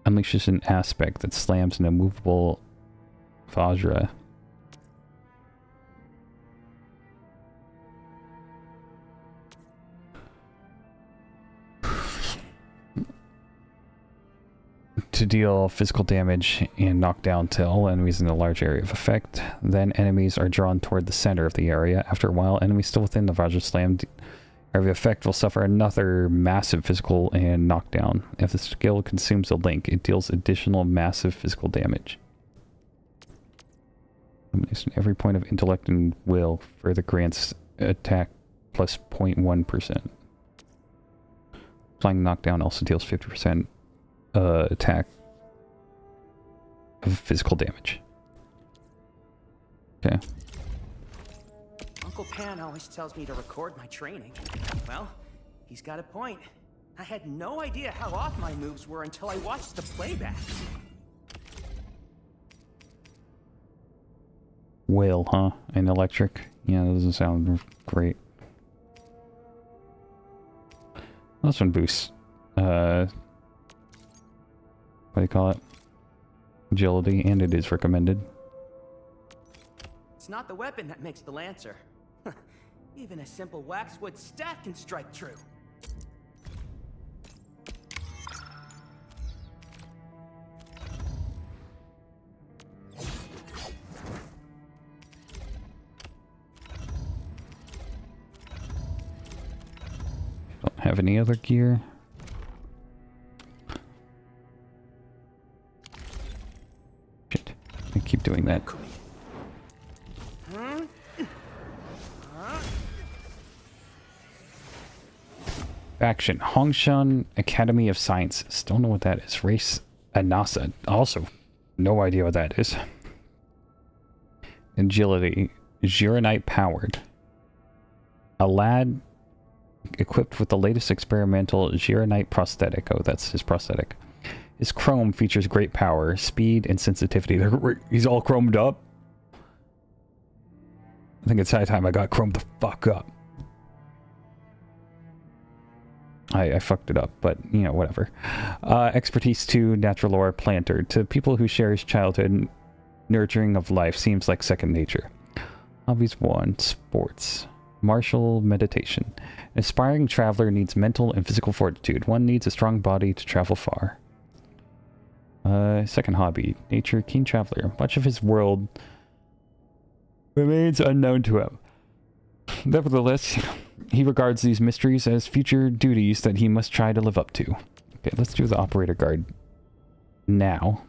Unleashes an aspect that slams an immovable Vajra. To deal physical damage and knockdown to all enemies in a large area of effect. Then enemies are drawn toward the center of the area. After a while, enemies still within the Vajra slam area of effect will suffer another massive physical and knockdown. If the skill consumes a link, it deals additional massive physical damage. Every point of intellect and will further grants attack plus 0.1%. Flying knockdown also deals 50% attack of physical damage. Okay. Uncle Pan always tells me to record my training. Well, he's got a point. I had no idea how off my moves were until I watched the playback. Will, huh? And electric? Yeah, that doesn't sound great. This one boosts. What do you call it? Agility, and it is recommended. It's not the weapon that makes the Lancer. Even a simple waxwood staff can strike true. Don't have any other gear. Shit. I keep doing that. Faction. Hongshan Academy of Sciences. Don't know what that is. Race Anasa. Also, no idea what that is. Agility. Gyrknight powered. A lad equipped with the latest experimental Gyrknight prosthetic. Oh, that's his prosthetic. His chrome features great power, speed, and sensitivity. He's all chromed up. I think it's high time I got chromed the fuck up. I fucked it up, but, you know, whatever. Expertise 2, natural lore planter. To people who share his childhood, nurturing of life seems like second nature. Hobbies 1, sports. Martial meditation. An aspiring traveler needs mental and physical fortitude. One needs a strong body to travel far. Second hobby. Nature, keen traveler. Much of his world remains unknown to him. Nevertheless, he regards these mysteries as future duties that he must try to live up to. Okay, let's do the operator guard now.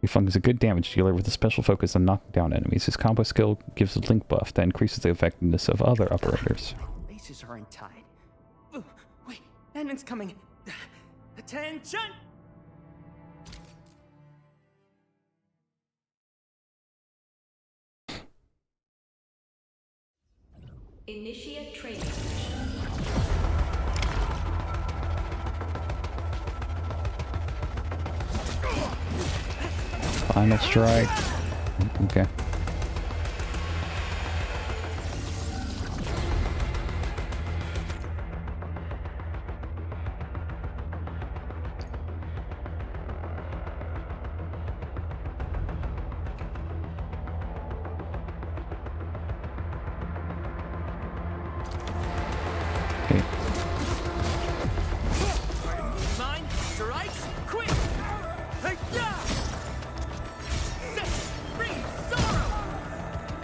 Li Feng is a good damage dealer with a special focus on knocking down enemies. His combo skill gives a link buff that increases the effectiveness of other operators. Laces are untied. Wait, Endon's coming. Attention! Initiate training. Final strike. Okay. Okay. Mine, strikes, quick!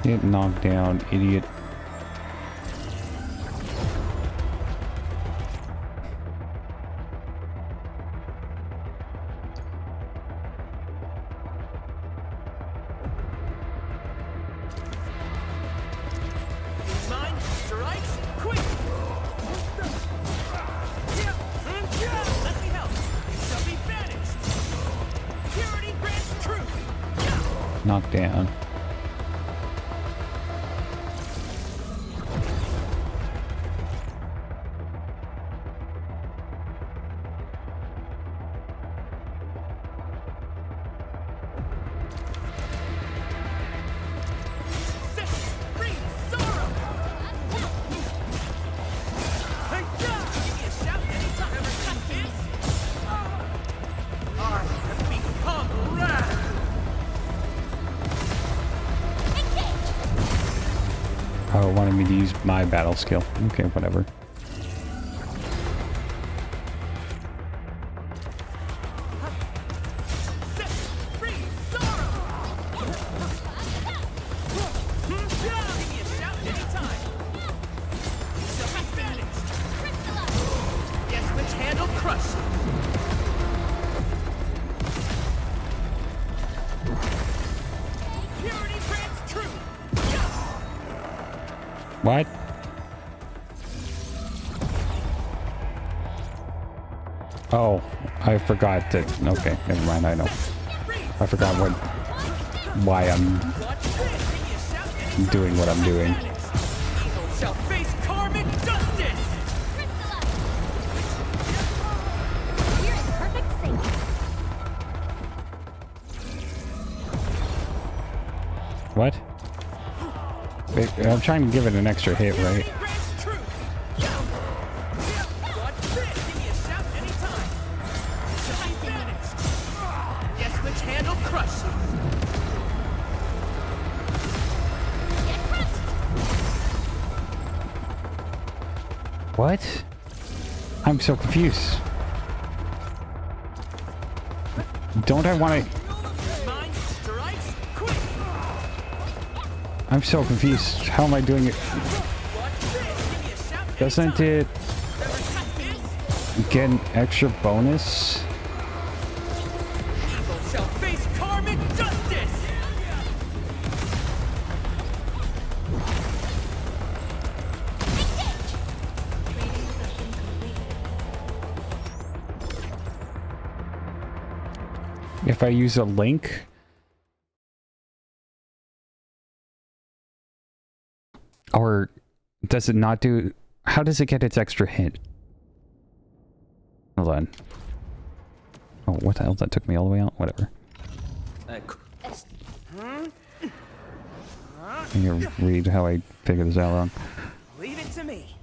Get knocked down, idiot. Mine, strikes, quick! Let me help. You shall be banished. Purity grants truth. Knocked down. Oh, it wanted me to use my battle skill. Okay, whatever. What? Oh, I forgot that. Okay, never mind. I know. I forgot why I'm doing what I'm doing. Shall face karmic justice. You're in perfect sync. What? Wait, I'm trying to give it an extra hit, right? What? I'm so confused. Don't I want to... I'm so confused. How am I doing it? Doesn't it get an extra bonus? Evil shall face karmic justice. If I use a link... Or does it not do... How does it get its extra hit? Hold on. Oh, what the hell? That took me all the way out? Whatever. I need to read how I figured this out wrong. Leave it to me.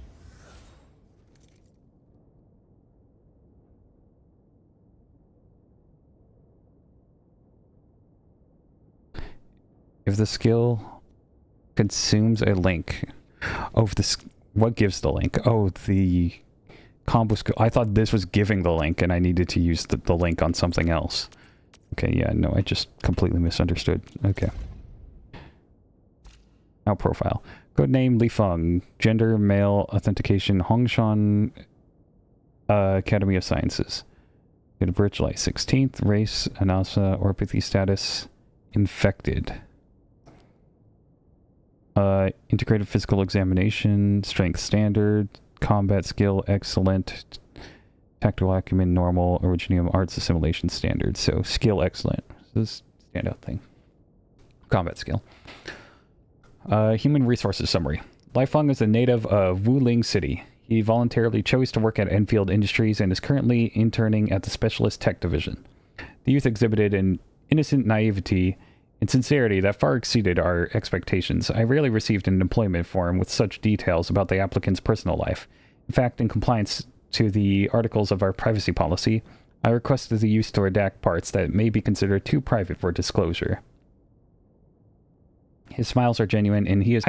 If the skill consumes a link. Oh, what gives the link? Oh, the combo skill. I thought this was giving the link and I needed to use the link on something else. Okay, yeah, no, I just completely misunderstood. Okay. Now profile. Code name Li Feng. Gender male. Authentication Hongshan Academy of Sciences. Get a Virtual 16th. Race, Anasa, Orpathy status. Infected. Integrated physical examination. Strength standard. Combat skill excellent. Tactical acumen normal. Originium arts assimilation standard. So skill excellent. This is a standout thing. Combat skill. Human resources summary. Lifeng is a native of Wuling City. He voluntarily chose to work at Endfield Industries and is currently interning at the Specialist Tech Division. The youth exhibited an innocent naivety and sincerity that far exceeded our expectations. I rarely received an employment form with such details about the applicant's personal life. In fact, in compliance to the articles of our privacy policy, I requested the youth to redact parts that may be considered too private for disclosure. His smiles are genuine, and he is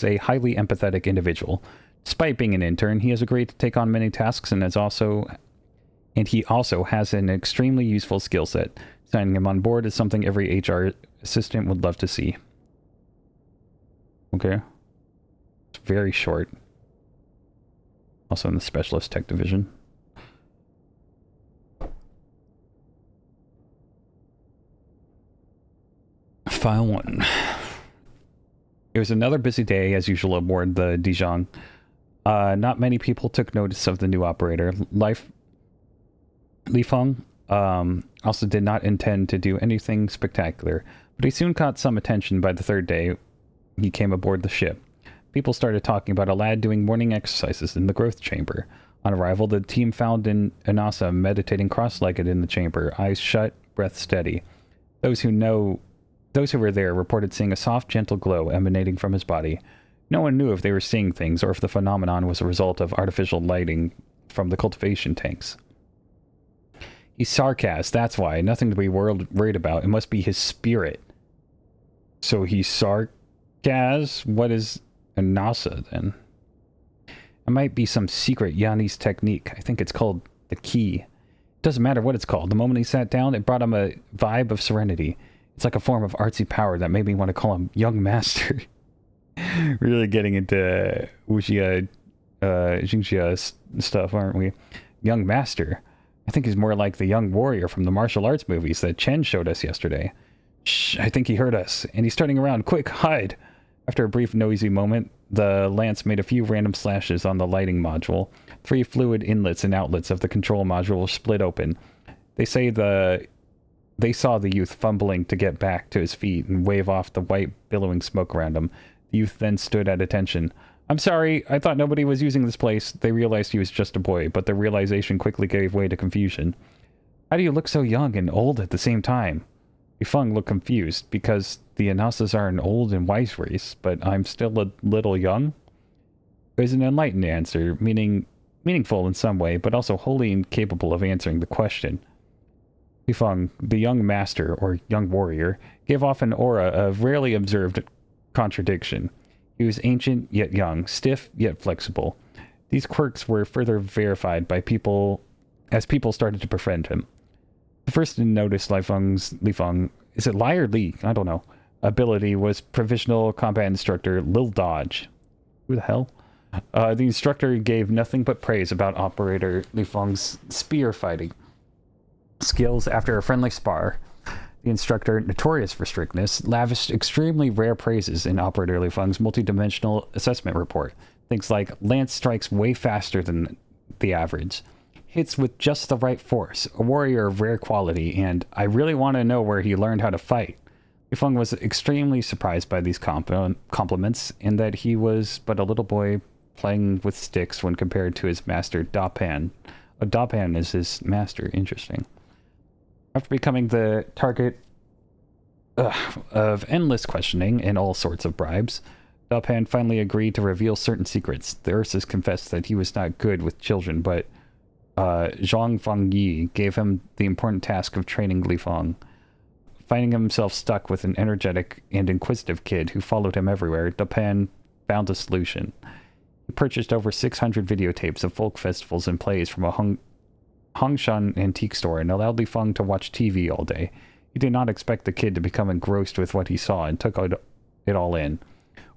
a highly empathetic individual. Despite being an intern, he has agreed to take on many tasks and he also has an extremely useful skill set. Signing him on board is something every HR assistant would love to see. Okay. It's very short. Also in the Specialist Tech Division. File 1. It was another busy day, as usual, aboard the Dijon. Not many people took notice of the new operator. Lifeng also did not intend to do anything spectacular, but he soon caught some attention by the third day he came aboard the ship. People started talking about a lad doing morning exercises in the growth chamber. On arrival, the team found Anasa meditating cross-legged in the chamber, eyes shut, breath steady. Those who were there reported seeing a soft, gentle glow emanating from his body. No one knew if they were seeing things or if the phenomenon was a result of artificial lighting from the cultivation tanks. He's Sarkaz, that's why. Nothing to be worried about. It must be his spirit. So he's Sarkaz? What is Anasa, then? It might be some secret Yanni's technique. I think it's called the key. It doesn't matter what it's called. The moment he sat down, it brought him a vibe of serenity. It's like a form of artsy power that made me want to call him Young Master. Really getting into Wuxia, Xingxia stuff, aren't we? Young Master. I think he's more like the young warrior from the martial arts movies that Chen showed us yesterday. Shh, I think he heard us, and he's turning around. Quick, hide! After a brief noisy moment, the lance made a few random slashes on the lighting module. 3 fluid inlets and outlets of the control module split open. They saw the youth fumbling to get back to his feet and wave off the white, billowing smoke around him. The youth then stood at attention. I'm sorry, I thought nobody was using this place. They realized he was just a boy, but the realization quickly gave way to confusion. How do you look so young and old at the same time? Yifeng looked confused, because the Anasas are an old and wise race, but I'm still a little young? It was an enlightened answer, meaningful in some way, but also wholly incapable of answering the question. Yifeng, the young master, or young warrior, gave off an aura of rarely observed contradiction. He was ancient yet young, stiff yet flexible. These quirks were further verified by people as people started to befriend him. The first to notice Lifeng, is it Lai or Li? I don't know. Ability was Provisional Combat Instructor Lil Dodge. Who the hell? The instructor gave nothing but praise about Operator Lifeng's spear fighting skills after a friendly spar. The instructor, notorious for strictness, lavished extremely rare praises in Operator Lifeng's multi-dimensional assessment report. Things like lance strikes way faster than the average, hits with just the right force, a warrior of rare quality, and I really want to know where he learned how to fight. Lifeng was extremely surprised by these compliments, in that he was but a little boy playing with sticks when compared to his master Dapan. Dapan is his master, interesting. After becoming the target of endless questioning and all sorts of bribes, Dapan finally agreed to reveal certain secrets. The Ursus confessed that he was not good with children, but Zhang Fengyi gave him the important task of training Lifeng. Finding himself stuck with an energetic and inquisitive kid who followed him everywhere, Dapan found a solution. He purchased over 600 videotapes of folk festivals and plays from a Hongshan antique store and allowed Lifeng to watch TV all day. He did not expect the kid to become engrossed with what he saw and took it all in.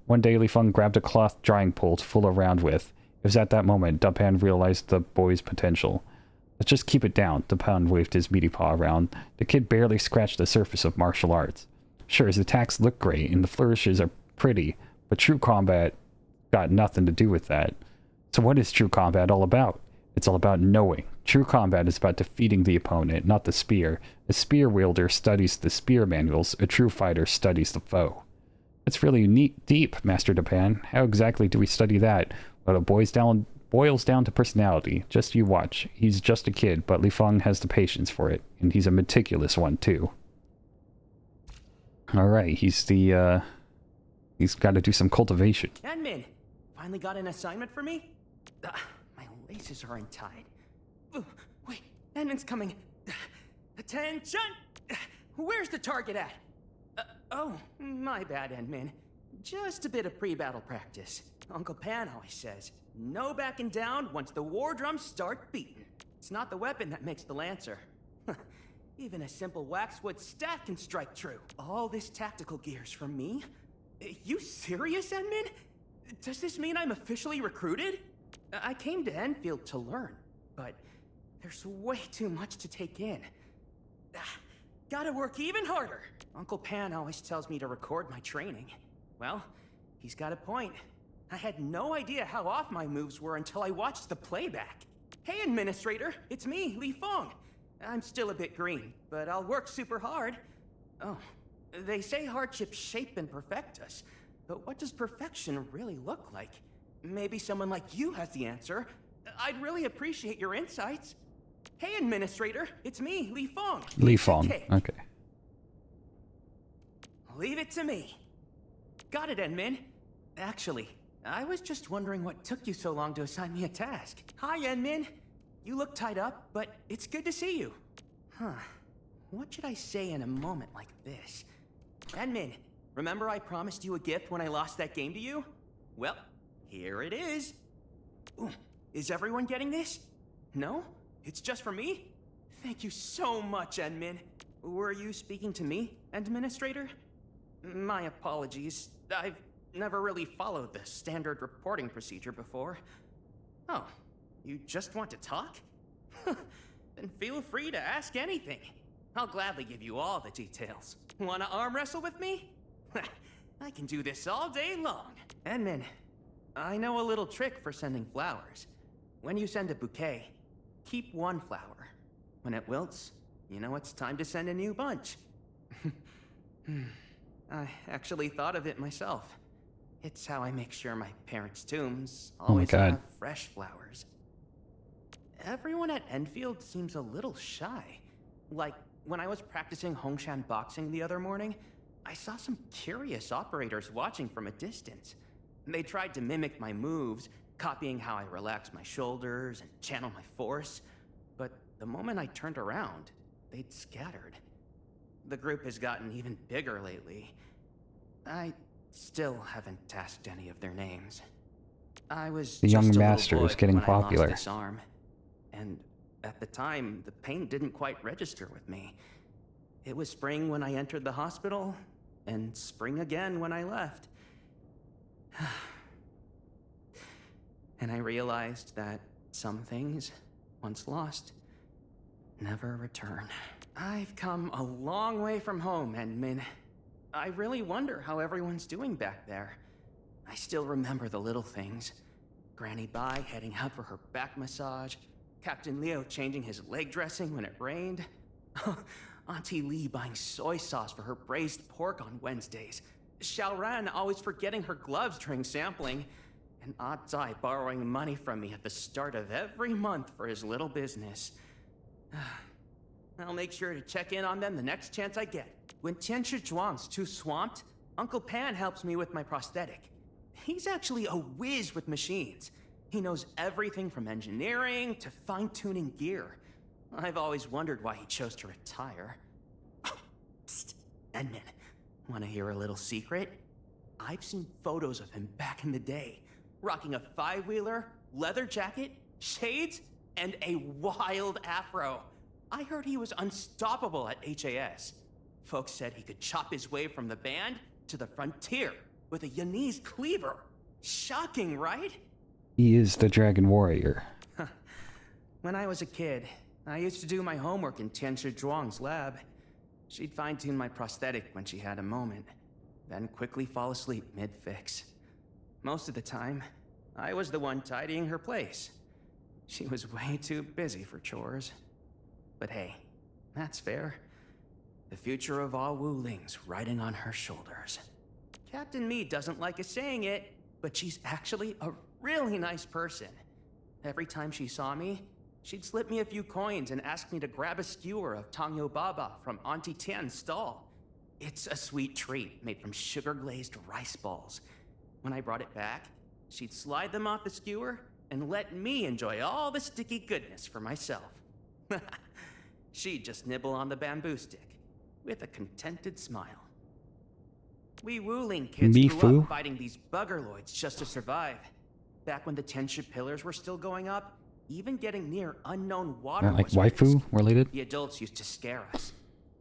One day, Lifeng grabbed a cloth drying pool to fool around with. It was at that moment Dapan realized the boy's potential. Let's just keep it down. The Pound waved his meaty paw around. The kid barely scratched the surface of martial arts. Sure, his attacks look great and the flourishes are pretty, but true combat got nothing to do with that. So what is true combat all about? It's all about knowing. True combat is about defeating the opponent, not the spear. A spear wielder studies the spear manuals. A true fighter studies the foe. It's really deep, Master Japan. How exactly do we study that? Well, it boils down to personality. Just you watch. He's just a kid, but Li Feng has the patience for it, and he's a meticulous one too. All right, he's got to do some cultivation. Admin, finally got an assignment for me? My laces are untied. Wait, Admin's coming. Attention! Where's the target at? Oh, my bad, Endman. Just a bit of pre-battle practice. Uncle Pan always says, no backing down once the war drums start beating. It's not the weapon that makes the lancer. Even a simple waxwood staff can strike true. All this tactical gear's for me? You serious, Endman? Does this mean I'm officially recruited? I came to Endfield to learn, but there's way too much to take in. Gotta work even harder. Uncle Pan always tells me to record my training. Well, he's got a point. I had no idea how off my moves were until I watched the playback. Hey, Administrator, it's me, Li Feng. I'm still a bit green, but I'll work super hard. Oh, they say hardships shape and perfect us, but what does perfection really look like? Maybe someone like you has the answer. I'd really appreciate your insights. Hey, Administrator, it's me, Li Feng. Li Feng, okay. Leave it to me. Got it, Enmin. Actually, I was just wondering what took you so long to assign me a task. Hi, Enmin. You look tied up, but it's good to see you. Huh. What should I say in a moment like this? Enmin, remember I promised you a gift when I lost that game to you? Well, here it is. Ooh, is everyone getting this? No? It's just for me? Thank you so much, Enmin. Were you speaking to me, Administrator? My apologies. I've never really followed the standard reporting procedure before. Oh, you just want to talk? Then feel free to ask anything. I'll gladly give you all the details. Wanna arm wrestle with me? I can do this all day long. Enmin, I know a little trick for sending flowers. When you send a bouquet, keep one flower. When it wilts, you know it's time to send a new bunch. I actually thought of it myself. It's how I make sure my parents' tombs always have fresh flowers. Everyone at Endfield seems a little shy. Like, when I was practicing Hongshan boxing the other morning, I saw some curious operators watching from a distance. They tried to mimic my moves, copying how I relax my shoulders and channel my force. But the moment I turned around, they'd scattered. The group has gotten even bigger lately. I still haven't tasked any of their names. I was the young master is getting popular. I lost this arm, and at the time, the pain didn't quite register with me. It was spring when I entered the hospital, and spring again when I left. And I realized that some things, once lost, never return. I've come a long way from home, Endmin. I really wonder how everyone's doing back there. I still remember the little things. Granny Bai heading out for her back massage, Captain Leo changing his leg dressing when it rained, Auntie Lee buying soy sauce for her braised pork on Wednesdays, Xiaoran always forgetting her gloves during sampling, and Aunt Dai borrowing money from me at the start of every month for his little business. I'll make sure to check in on them the next chance I get. When Tianshi Zhuang's too swamped, Uncle Pan helps me with my prosthetic. He's actually a whiz with machines. He knows everything from engineering to fine-tuning gear. I've always wondered why he chose to retire. Oh, psst, Endman, wanna hear a little secret? I've seen photos of him back in the day, rocking a five-wheeler, leather jacket, shades, and a wild afro. I heard he was unstoppable at HAS. Folks said he could chop his way from the band to the frontier with a Yanese cleaver. Shocking, right? He is the Dragon Warrior. When I was a kid, I used to do my homework in Tianshi Zhuang's lab. She'd fine-tune my prosthetic when she had a moment, then quickly fall asleep mid-fix. Most of the time, I was the one tidying her place. She was way too busy for chores. But hey, that's fair. The future of all Wuling's riding on her shoulders. Captain Me doesn't like us saying it, but she's actually a really nice person. Every time she saw me, she'd slip me a few coins and ask me to grab a skewer of Tangyo Baba from Auntie Tian's stall. It's a sweet treat made from sugar-glazed rice balls. When I brought it back, she'd slide them off the skewer and let me enjoy all the sticky goodness for myself. She'd just nibble on the bamboo stick with a contented smile. We Wuling kids grew up fighting these buggerloids just to survive. Back when the Tianshi pillars were still going up, even getting near unknown water like was waifu risk. related? The adults used to scare us.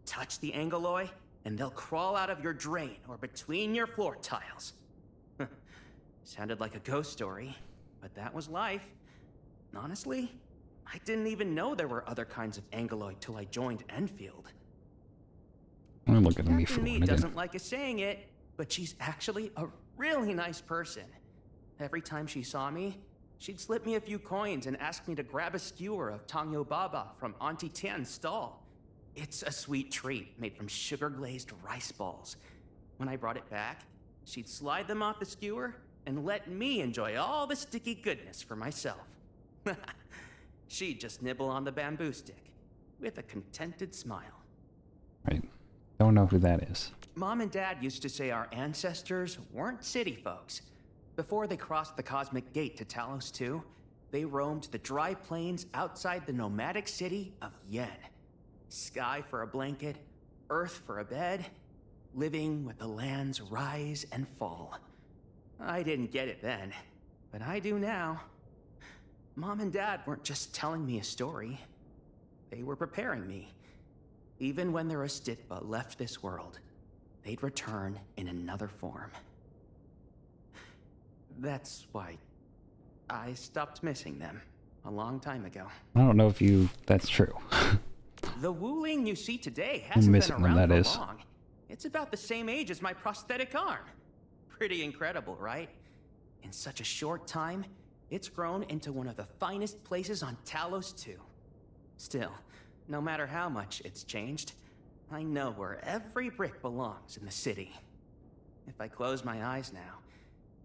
Touch the Angoloi, and they'll crawl out of your drain or between your floor tiles. Sounded like a ghost story, but that was life. Honestly, I didn't even know there were other kinds of Angoloi till I joined Enfield. I'm looking at me Captain for Me one again. doesn't like us saying it, but she's actually a really nice person. Every time she saw me, she'd slip me a few coins and ask me to grab a skewer of Tangyo Baba from Auntie Tian's stall. It's a sweet treat made from sugar-glazed rice balls. When I brought it back, she'd slide them off the skewer and let me enjoy all the sticky goodness for myself. She'd just nibble on the bamboo stick with a contented smile. Right. Don't know who that is. Mom and Dad used to say our ancestors weren't city folks. Before they crossed the cosmic gate to Talos 2, they roamed the dry plains outside the nomadic city of Yen. Sky for a blanket, earth for a bed, living with the land's rise and fall. I didn't get it then, but I do now. Mom and Dad weren't just telling me a story. They were preparing me. Even when their Astitva left this world, they'd return in another form. That's why I stopped missing them a long time ago. I don't know if that's true. The Wuling you see today hasn't been around for long. It's about the same age as my prosthetic arm. Pretty incredible, right? In such a short time, it's grown into one of the finest places on Talos 2. Still, no matter how much it's changed, I know where every brick belongs in the city. If I close my eyes now,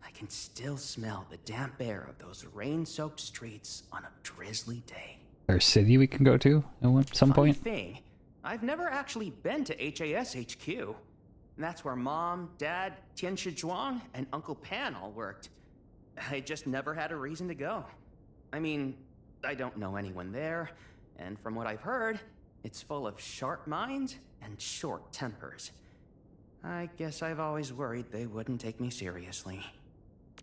I can still smell the damp air of those rain-soaked streets on a drizzly day. There's a city we can go to at some point? Thing, I've never actually been to HAS HQ. And that's where Mom, Dad, Tianshi Zhuang, and Uncle Pan all worked. I just never had a reason to go. I mean, I don't know anyone there, and from what I've heard, it's full of sharp minds and short tempers. I guess I've always worried they wouldn't take me seriously.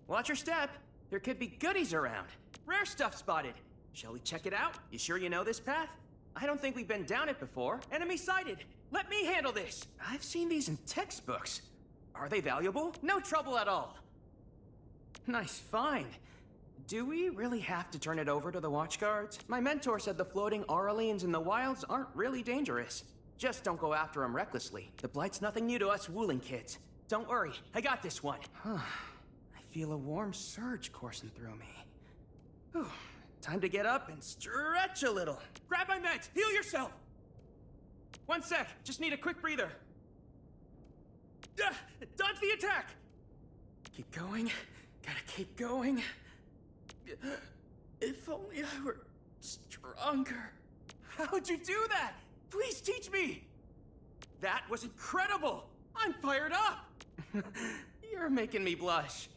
Watch your step! There could be goodies around. Rare stuff spotted. Shall we check it out? You sure you know this path? I don't think we've been down it before. Enemy sighted! Let me handle this! I've seen these in textbooks. Are they valuable? No trouble at all. Nice find. Do we really have to turn it over to the watchguards? My mentor said the floating Aurelians in the wilds aren't really dangerous. Just don't go after them recklessly. The Blight's nothing new to us Wuling kids. Don't worry, I got this one. I feel a warm surge coursing through me. Whew. Time to get up and stretch a little. Grab my meds, heal yourself! One sec, just need a quick breather. Dodge the attack! Keep going, gotta keep going. If only I were stronger. How'd you do that? Please teach me! That was incredible! I'm fired up! You're making me blush.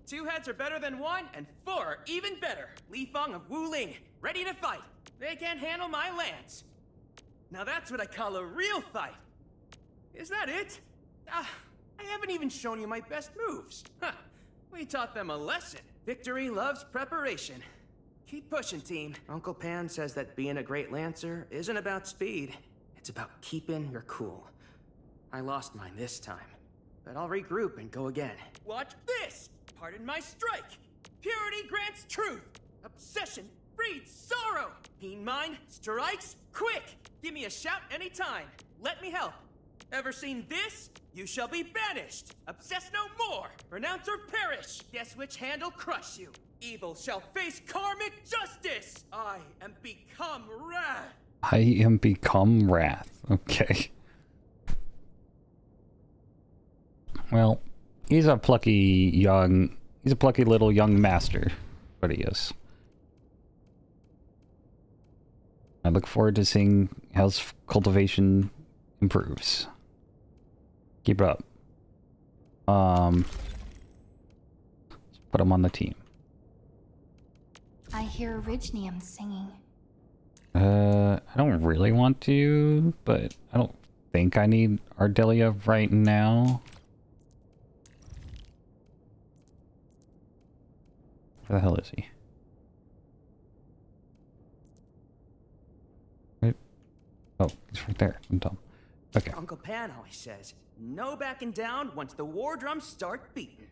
2 heads are better than 1, and 4 are even better. Li Feng of Wuling, ready to fight. They can't handle my lance. Now that's what I call a real fight. Is that it? I haven't even shown you my best moves. We taught them a lesson. Victory loves preparation. Keep pushing, team. Uncle Pan says that being a great lancer isn't about speed. It's about keeping your cool. I lost mine this time, but I'll regroup and go again. Watch this! Pardon my strike! Purity grants truth! Obsession breeds sorrow! Keen mind strikes quick! Give me a shout anytime. Let me help. Ever seen this? You shall be banished. Obsess no more. Renounce or perish. Guess which hand'll crush you. Evil shall face karmic justice. I am become wrath. I am become wrath. Okay. Well, he's a plucky little young master. What he is. I look forward to seeing how his cultivation improves. Keep it up. Let's put him on the team. I hear Rhodagn singing. I don't really want to, but I don't think I need Ardelia right now. Where the hell is he? Right? Oh, he's right there. I'm dumb. Okay. Uncle Pan always says, no backing down once the war drums start beating.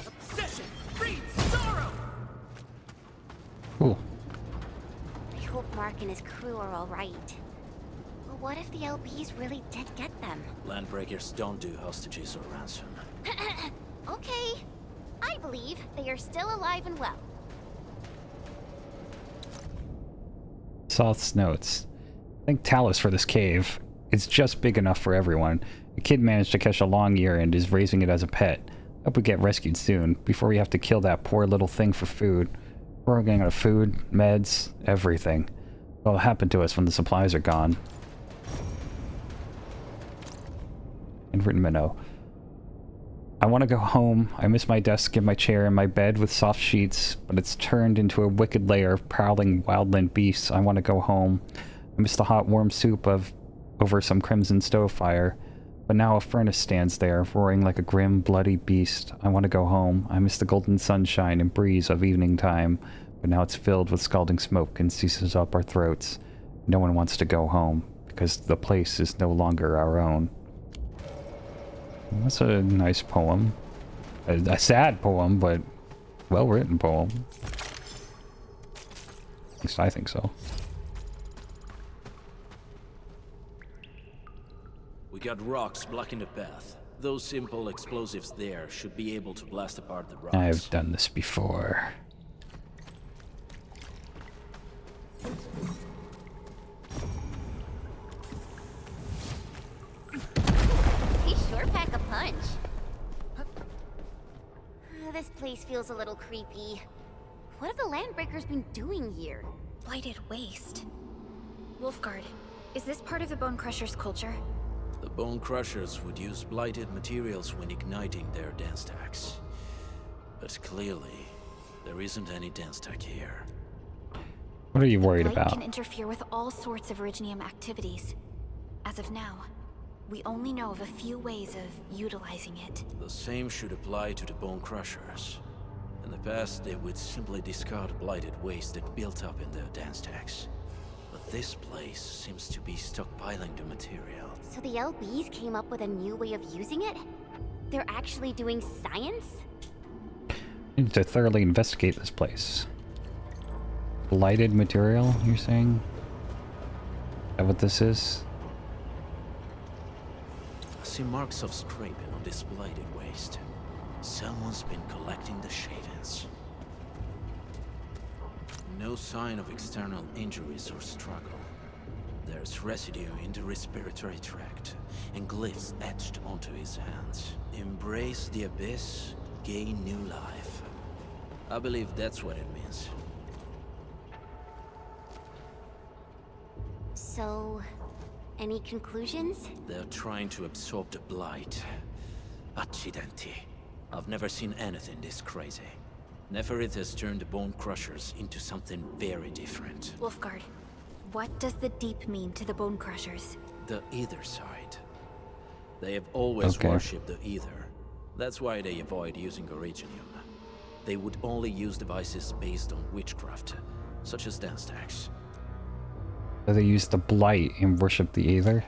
Obsession breeds sorrow! Cool. I hope Mark and his crew are alright. But what if the LBs really did get them? Landbreakers don't do hostages or ransom. Okay. I believe they are still alive and well. Soth's notes. Thank Talus for this cave. It's just big enough for everyone. A kid managed to catch a long ear and is raising it as a pet. Hope we get rescued soon, before we have to kill that poor little thing for food. We're all getting out of food, meds, everything. What'll happen to us when the supplies are gone? Handwritten memo. I want to go home. I miss my desk and my chair and my bed with soft sheets, but it's turned into a wicked lair of prowling wildland beasts. I want to go home. I miss the hot warm soup over some crimson stove fire, but now a furnace stands there, roaring like a grim, bloody beast. I want to go home. I miss the golden sunshine and breeze of evening time, but now it's filled with scalding smoke and seizes up our throats. No one wants to go home, because the place is no longer our own. That's a nice poem. A sad poem, but well-written poem. At least I think so. We got rocks blocking the path. Those simple explosives there should be able to blast apart the rocks. I've done this before. He sure pack a punch. This place feels a little creepy. What have the Landbreakers been doing here? Blighted waste. Wolfguard, is this part of the Bone Crusher's culture? The Bone Crushers would use blighted materials when igniting their dance stacks. But clearly, there isn't any dance stack here. What are you worried Blight about? can interfere with all sorts of Rhodagn activities. As of now, we only know of a few ways of utilizing it. The same should apply to the Bone Crushers. In the past, they would simply discard blighted waste that built up in their dance stacks. But this place seems to be stockpiling the material. So the LBs came up with a new way of using it? They're actually doing science? We need to thoroughly investigate this place. Blighted material, you're saying? Is that what this is? I see marks of scraping on this blighted waste. Someone's been collecting the shavings. No sign of external injuries or struggle. There's residue in the respiratory tract, and glyphs etched onto his hands. Embrace the abyss, gain new life. I believe that's what it means. So, any conclusions? They're trying to absorb the blight. Accidenti. I've never seen anything this crazy. Neferith has turned the Bone Crushers into something very different. Wolfguard, what does the Deep mean to the Bone Crushers? The Ether side. They have always worshipped the Ether. That's why they avoid using Originium. They would only use devices based on witchcraft, such as dance stacks. So they use the blight and worship the Aether.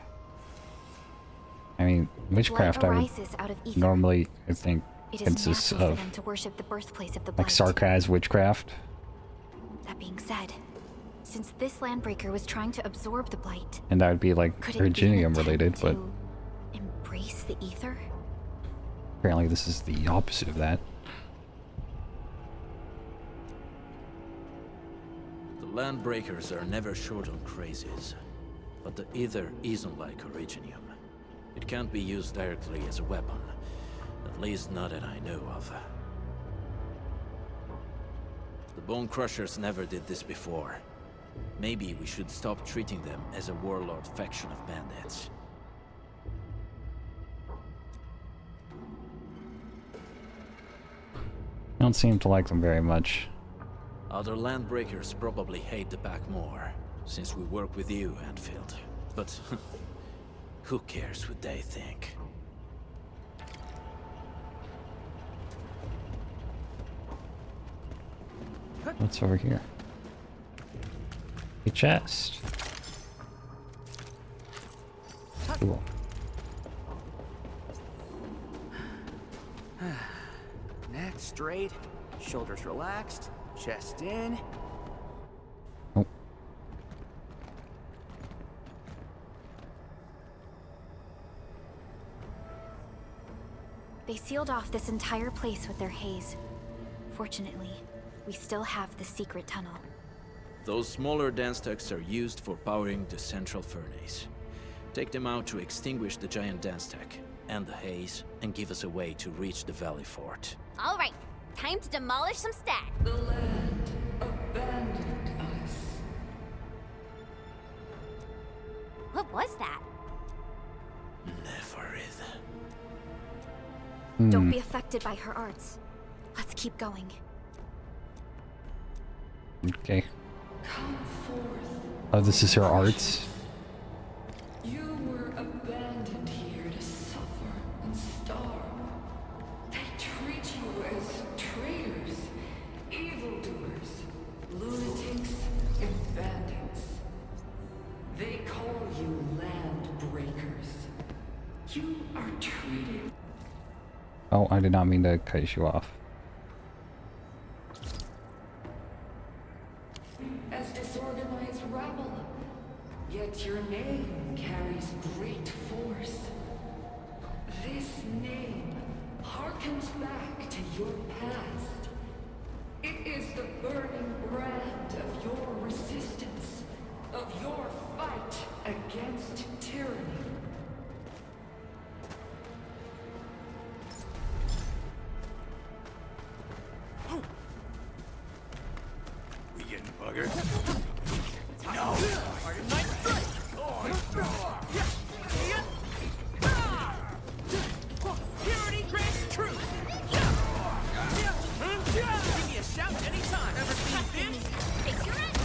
I mean, witchcraft I would Out of ether. normally, I think, It is consists natural of for them to worship the birthplace of the like blight. sarcasm witchcraft. That being said, since this landbreaker was trying to absorb the blight, And that would be like could it be an Virginium attempt related, but to embrace the ether? apparently this is the opposite of that. The Landbreakers are never short on crazes, but the Ether isn't like Originium. It can't be used directly as a weapon, at least not that I know of. The Bone Crushers never did this before. Maybe we should stop treating them as a warlord faction of bandits. I don't seem to like them very much. Other Landbreakers probably hate the pack more, since we work with you, Endfield. But who cares what they think? What's over here? A chest. Cool. Neck straight, shoulders relaxed, chest in. Oh. They sealed off this entire place with their haze. Fortunately, we still have the secret tunnel. Those smaller dance stacks are used for powering the central furnace. Take them out to extinguish the giant dance stack and the haze, and give us a way to reach the valley fort. All right, time to demolish some stacks. The land abandoned us. What was that? Neferith. Don't be affected by her arts. Let's keep going. Okay. Come forth. Oh, this is her arts. You were abandoned here to suffer and starve. They treat you as traitors, evildoers, lunatics, and bandits. They call you land breakers. You are treated Oh, I did not mean to cut you off. as disorganized rabble. Yet your name carries great force. This name harkens back to your past. It is the burning brand of your resistance, of your fight against tyranny. We getting buggered? No! Purity grants truth! Give me a shout anytime. Ever seen this? Fix your end.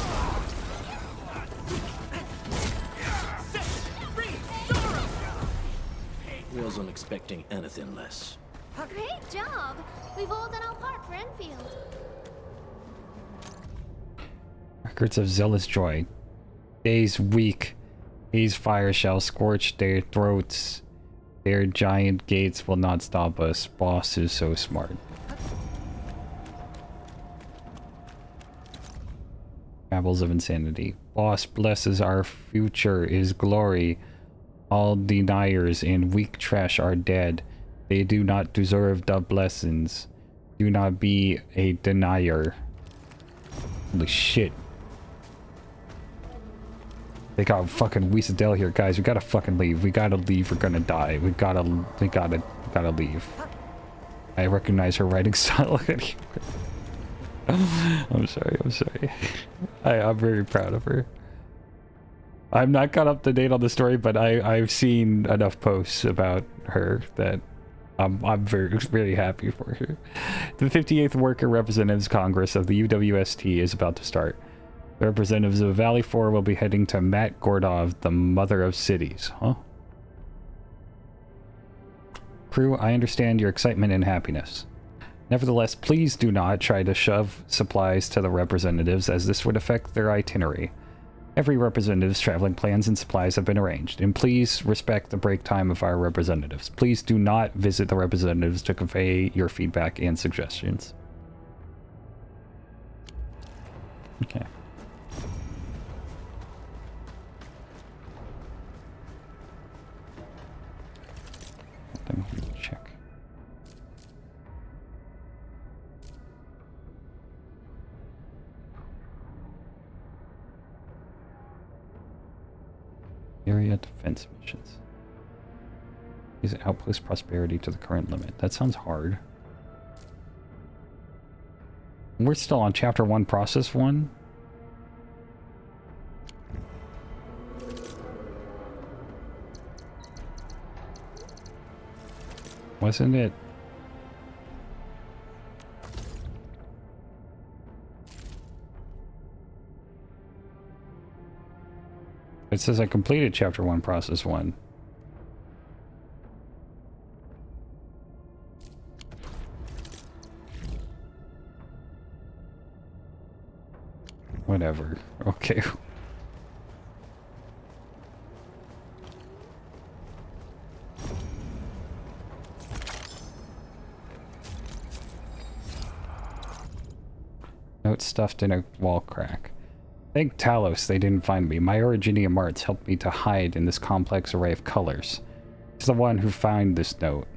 Wasn't expecting anything less. Great job! We've all done our part for Enfield. Records of zealous joy. Days weak. These fire shall scorch their throats. Their giant gates will not stop us. Boss is so smart. Babbles of insanity. Boss blesses our future is glory. All deniers and weak trash are dead. They do not deserve the blessings. Do not be a denier. Holy shit. They got fucking Wiesadel here, guys. We gotta fucking leave. We gotta leave. We're gonna die. We gotta leave. I recognize her writing style anyway. I'm sorry. I'm very proud of her. I'm not caught up to date on the story, but I've seen enough posts about her that I'm very happy for her. The 58th Worker Representatives Congress of the UWST is about to start. The representatives of Valley 4 will be heading to Mat Gordov, the Mother of Cities. Huh? Crew, I understand your excitement and happiness. Nevertheless, please do not try to shove supplies to the representatives, as this would affect their itinerary. Every representative's traveling plans and supplies have been arranged, and please respect the break time of our representatives. Please do not visit the representatives to convey your feedback and suggestions. Okay. Check. Area defense missions. Use outpost prosperity to the current limit. That sounds hard. We're still on chapter 1, process 1. Wasn't it? It says I completed chapter 1, process 1. Whatever. Okay. Note stuffed in a wall crack. Thank Talos they didn't find me. My Originium arts helped me to hide in this complex array of colors. He's the one who found this note.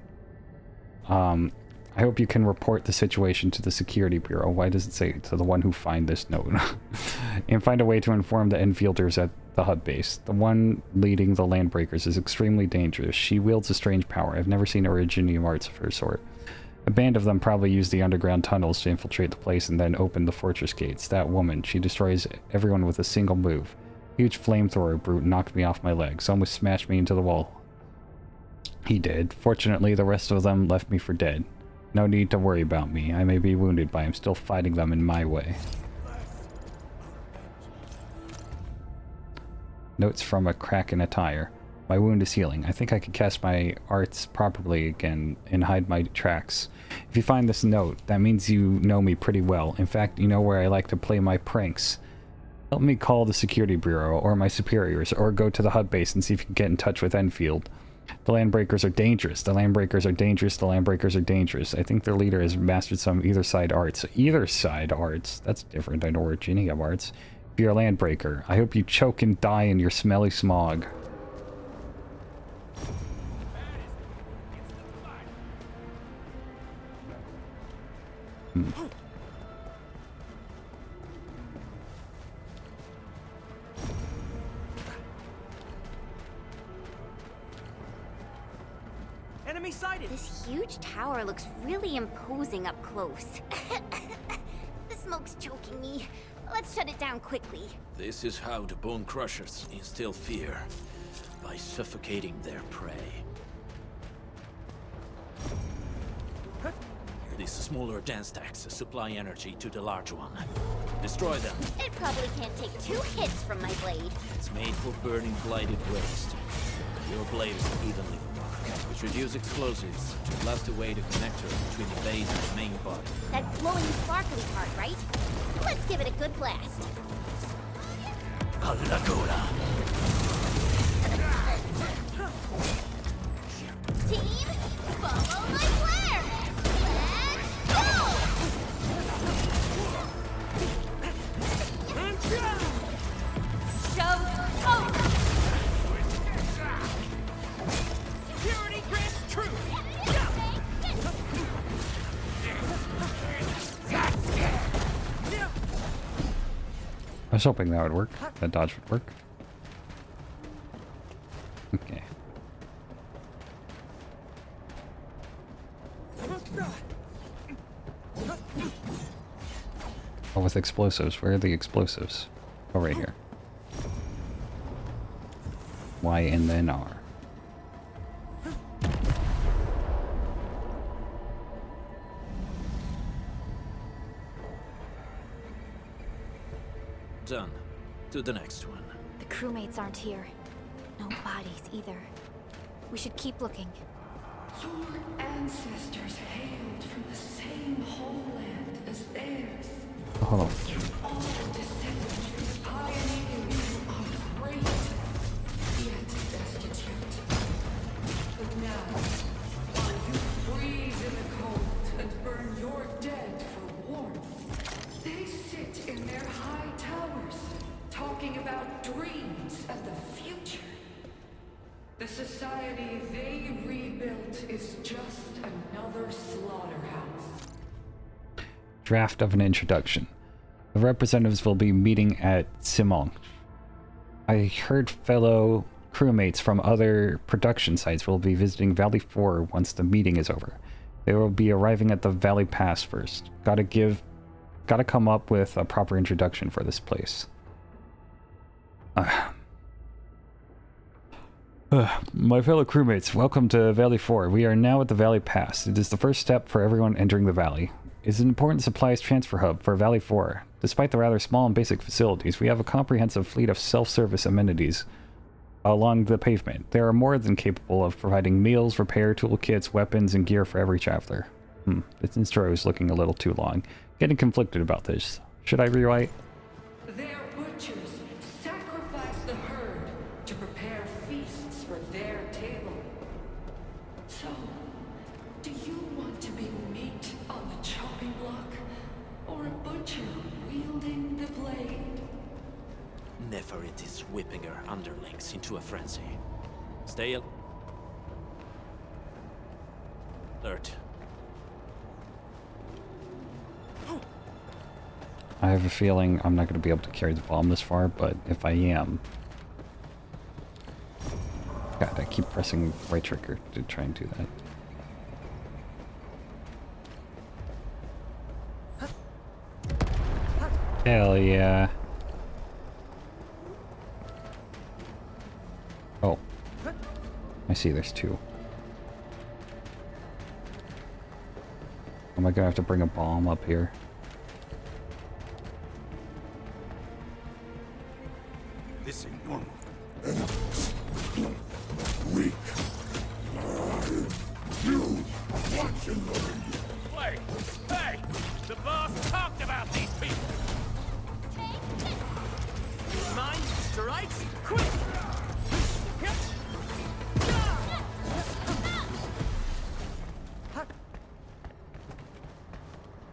I hope you can report the situation to the Security Bureau. Why does it say to the one who found this note? And find a way to inform the Enfielders at the hub base. The one leading the Landbreakers is extremely dangerous. She wields a strange power. I've never seen Originium arts of her sort. A band of them probably use the underground tunnels to infiltrate the place and then open the fortress gates. That woman, she destroys everyone with a single move. Huge flamethrower brute knocked me off my legs, almost smashed me into the wall. He did. Fortunately, the rest of them left me for dead. No need to worry about me. I may be wounded, but I'm still fighting them in my way. Notes from a crack in a tire. My wound is healing. I think I can cast my arts properly again and hide my tracks. If you find this note, that means you know me pretty well. In fact, you know where I like to play my pranks. Help me call the Security Bureau or my superiors, or go to the hub base and see if you can get in touch with Endfield. The Landbreakers are dangerous. The Landbreakers are dangerous. The Landbreakers are dangerous. I think their leader has mastered some either side arts. Either side arts? That's different. I know where Ginny have arts. If you're a Landbreaker, I hope you choke and die in your smelly smog. Enemy sighted! This huge tower looks really imposing up close. The smoke's choking me. Let's shut it down quickly. This is how the Bone Crushers instill fear, by suffocating their prey. These smaller dance stacks supply energy to the large one. Destroy them. It probably can't take 2 hits from my blade. It's made for burning blighted waste. Your blade is evenly marked, which reduces explosives to blast away the connector between the base and the main body. That glowing sparkly part, right? Let's give it a good blast. Team, follow my flare! Let's go! Show over! Security grants true! I was hoping that would work. That dodge would work. Okay. Oh, with explosives. Where are the explosives? Oh, right here. Y and then R. Done. To the next one. The crewmates aren't here. No bodies either. We should keep looking. Your ancestors hailed from the same homeland as theirs. Hold on. All descended from the pioneers of Draft of an introduction. The representatives will be meeting at Simon. I heard fellow crewmates from other production sites will be visiting Valley 4 once the meeting is over. They will be arriving at the Valley Pass first. Gotta come up with a proper introduction for this place. My fellow crewmates, welcome to Valley 4. We are now at the Valley Pass. It is the first step for everyone entering the valley. It is an important supplies transfer hub for Valley 4. Despite the rather small and basic facilities, we have a comprehensive fleet of self-service amenities along the pavement. They are more than capable of providing meals, repair toolkits, weapons, and gear for every traveler. This intro is looking a little too long. Getting conflicted about this. Should I rewrite? Their butchers sacrifice the herd to prepare feasts for their table. So, do you want to be meat on the chopping block, or a butcher wielding the blade? Neferit is whipping her underlings into a frenzy. Stay alert. I have a feeling I'm not going to be able to carry the bomb this far, but if I am... God, I keep pressing right trigger to try and do that. Hell yeah. Oh. I see there's two. Am I going to have to bring a bomb up here? This ain't normal. Weak. You watch and learn. Wait! Hey! The boss talked about these people! Mine, Mr. Right? Quick!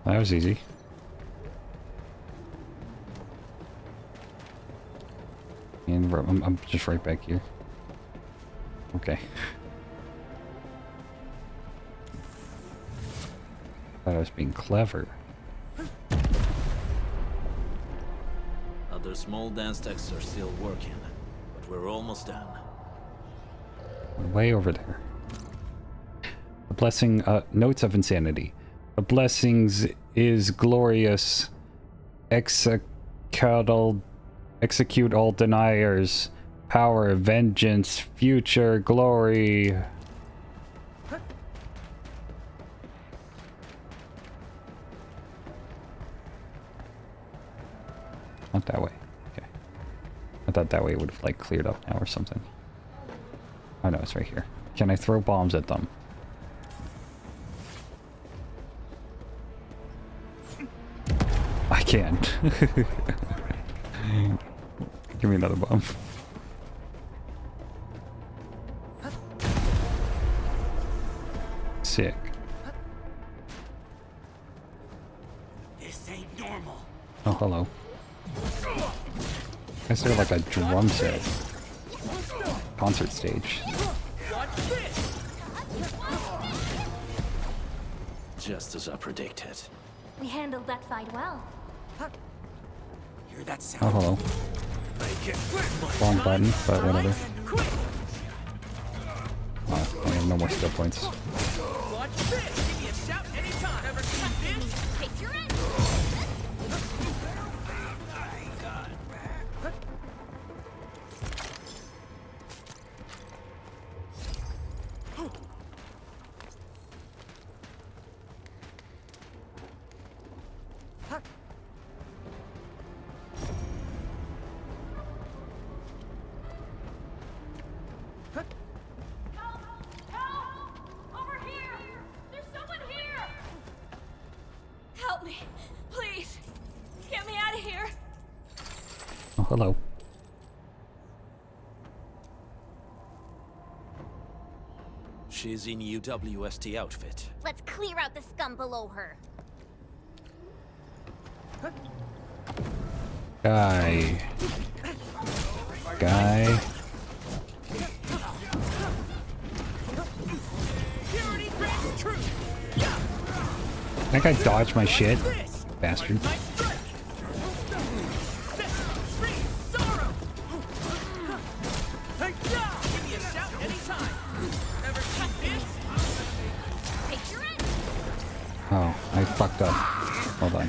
That was easy. And I'm just right back here. Okay. Thought I was being clever. Other small dance techs are still working, but we're almost done. Way over there. The blessing, notes of insanity. The blessings is glorious. Execute all deniers. Power, vengeance, future, glory. Not that way. Okay. I thought that way it would have like cleared up now or something. Oh no, it's right here. Can I throw bombs at them? I can. Give me another bomb. Sick. This ain't normal. Oh, hello. I guess they're like a drum set. Concert stage. Just as I predicted. We handled that fight well. Hear that sound? Oh, hello. Wrong button, but whatever. Oh, I have no more skill points. Watch this! Give me a shout anytime! Ever seen this? Take your end! Oh, hello. She's in UWST outfit. Let's clear out the scum below her. Guy. That guy dodged my shit. Bastard. Oh, I fucked up. Hold on.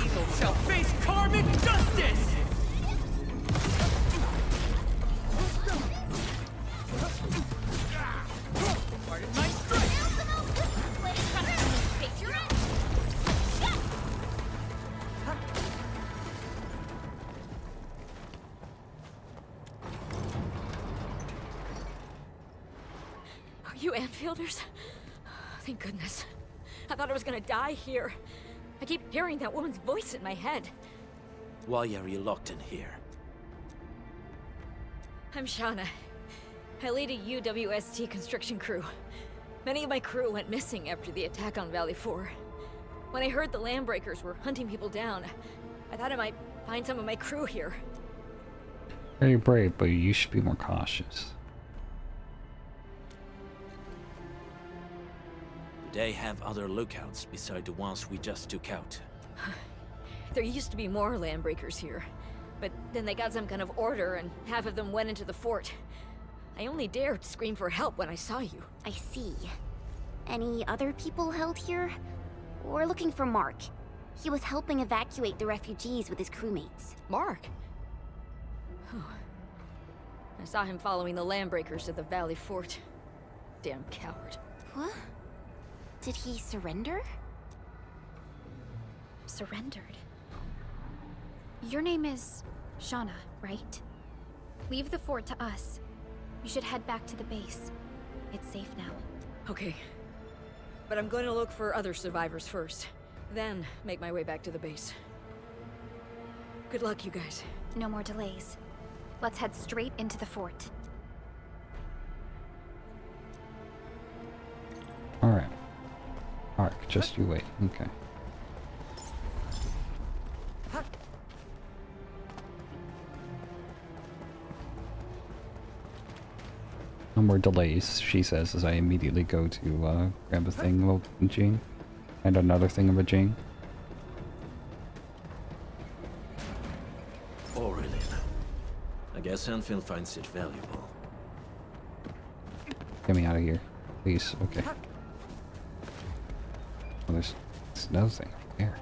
Evil shall face karmic justice! Pardon my strike! Are you Enfielders? Thank goodness. I thought I was gonna die here. I keep hearing that woman's voice in my head. Why are you locked in here? I'm Shauna. I lead a UWST construction crew. Many of my crew went missing after the attack on Valley 4. When I heard the Landbreakers were hunting people down, I thought I might find some of my crew here. Very brave, but you should be more cautious. Do they have other lookouts beside the ones we just took out? There used to be more Landbreakers here, but then they got some kind of order and half of them went into the fort. I only dared scream for help when I saw you. I see. Any other people held here? We're looking for Mark. He was helping evacuate the refugees with his crewmates. Mark? I saw him following the Landbreakers to the Valley Fort. Damn coward. What? Did he surrender? Surrendered? Your name is Shauna, right? Leave the fort to us. You should head back to the base. It's safe now. Okay. But I'm going to look for other survivors first. Then make my way back to the base. Good luck, you guys. No more delays. Let's head straight into the fort. Alright. Ark, just you wait. Okay. No more delays, she says, as I immediately go to grab a thing of a Jing. And another thing of a Jing. Aurelin. I guess Endfield finds it valuable. Get me out of here. Please. Okay. Oh, there's another thing right there.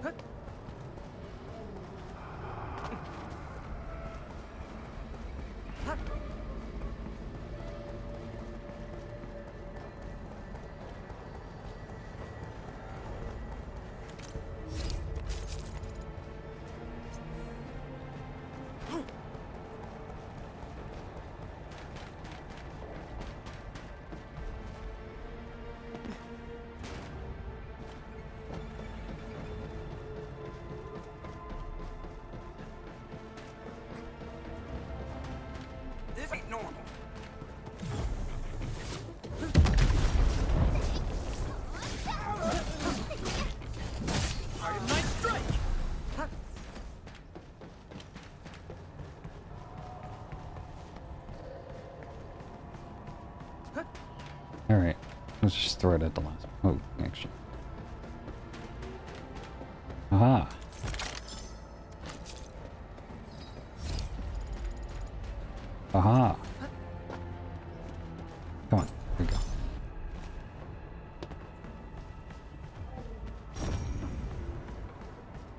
This ain't normal. Pardon my strike! Alright. Let's just throw it at the last. Oh, actually. Aha. Aha. Come on. There we go.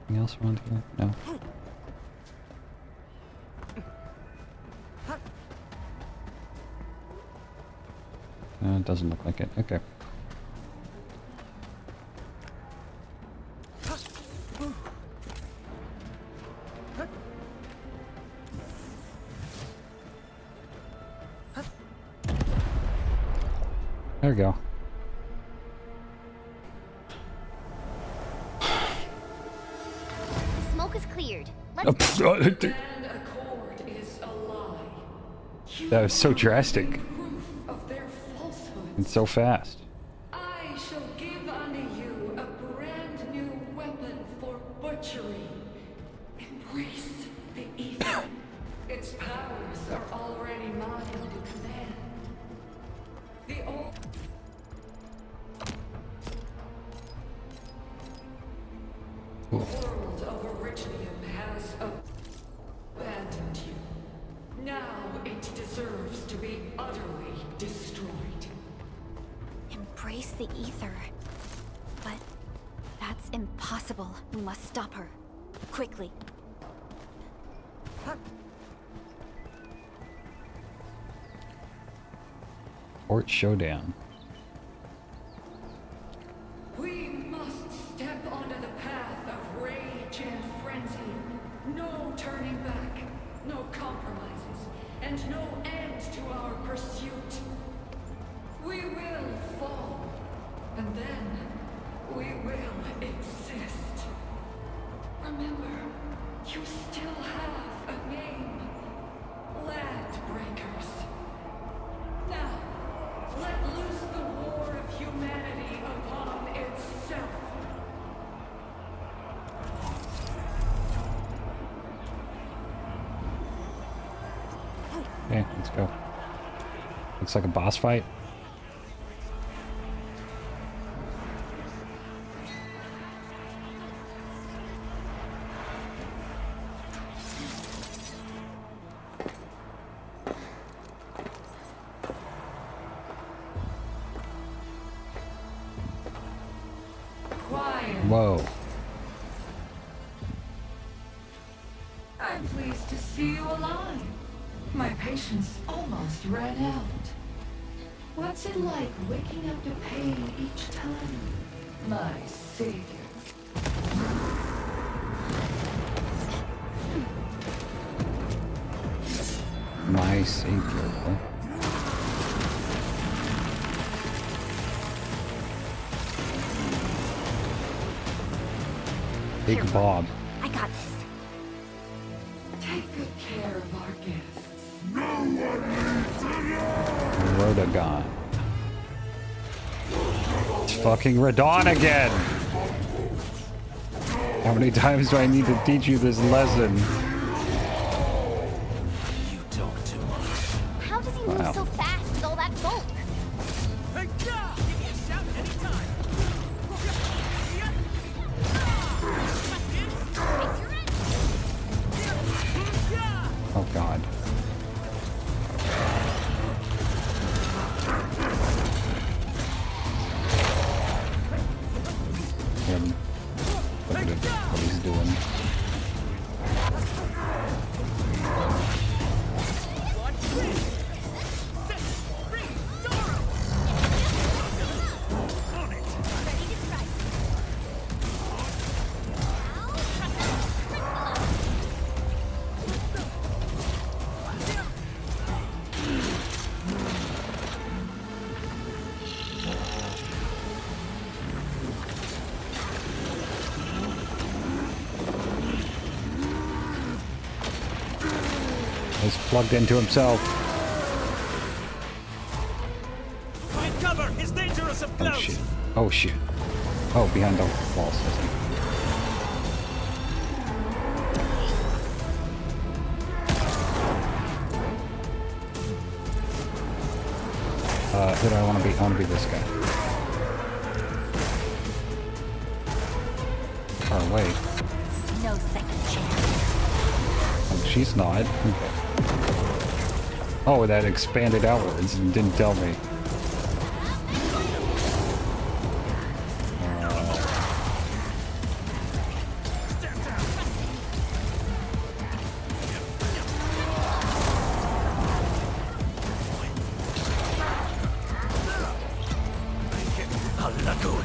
Anything else around here? No. It doesn't look like it. Okay. There we go. The smoke is cleared. Oh, Let's go. And accord is a lie. That was so drastic Proof of their falsehood. and so fast. I shall give unto you a brand new weapon for butchery. Embrace the evil. Its powers are already mine to command. The old... Orichnium has abandoned you. Now it deserves to be utterly destroyed. Embrace the ether. But that's impossible. We must stop her. Quickly. Port Showdown. We must step onto the path of rage and frenzy. No turning back, no compromises, and no end to our pursuit. We will fall, and then we will exist. Remember, you still have a name. Landbreakers. Now, let loose the war of humanity upon itself. Okay, let's go. Looks like a boss fight. Whoa. I'm pleased to see you alive. My patience almost ran out. What's it like waking up to pain each time, my savior? My savior, huh? Big Bob. I got this. Take good care of our guests. Rhodagon. It's fucking Radahn again! How many times do I need to teach you this lesson? You talk too much. How does he move so fast with all that bulk? Hey, yeah! Give me a shout anytime! Oh god. Look at what he's doing. He's plugged into himself. Find cover! He's dangerous up close! Oh shit. Oh shit. Oh, behind the walls, I think. Who do I want to be? I want to be this guy. Oh, wait. No second chance. Oh, she's not. Okay. Oh, that expanded outwards and didn't tell me.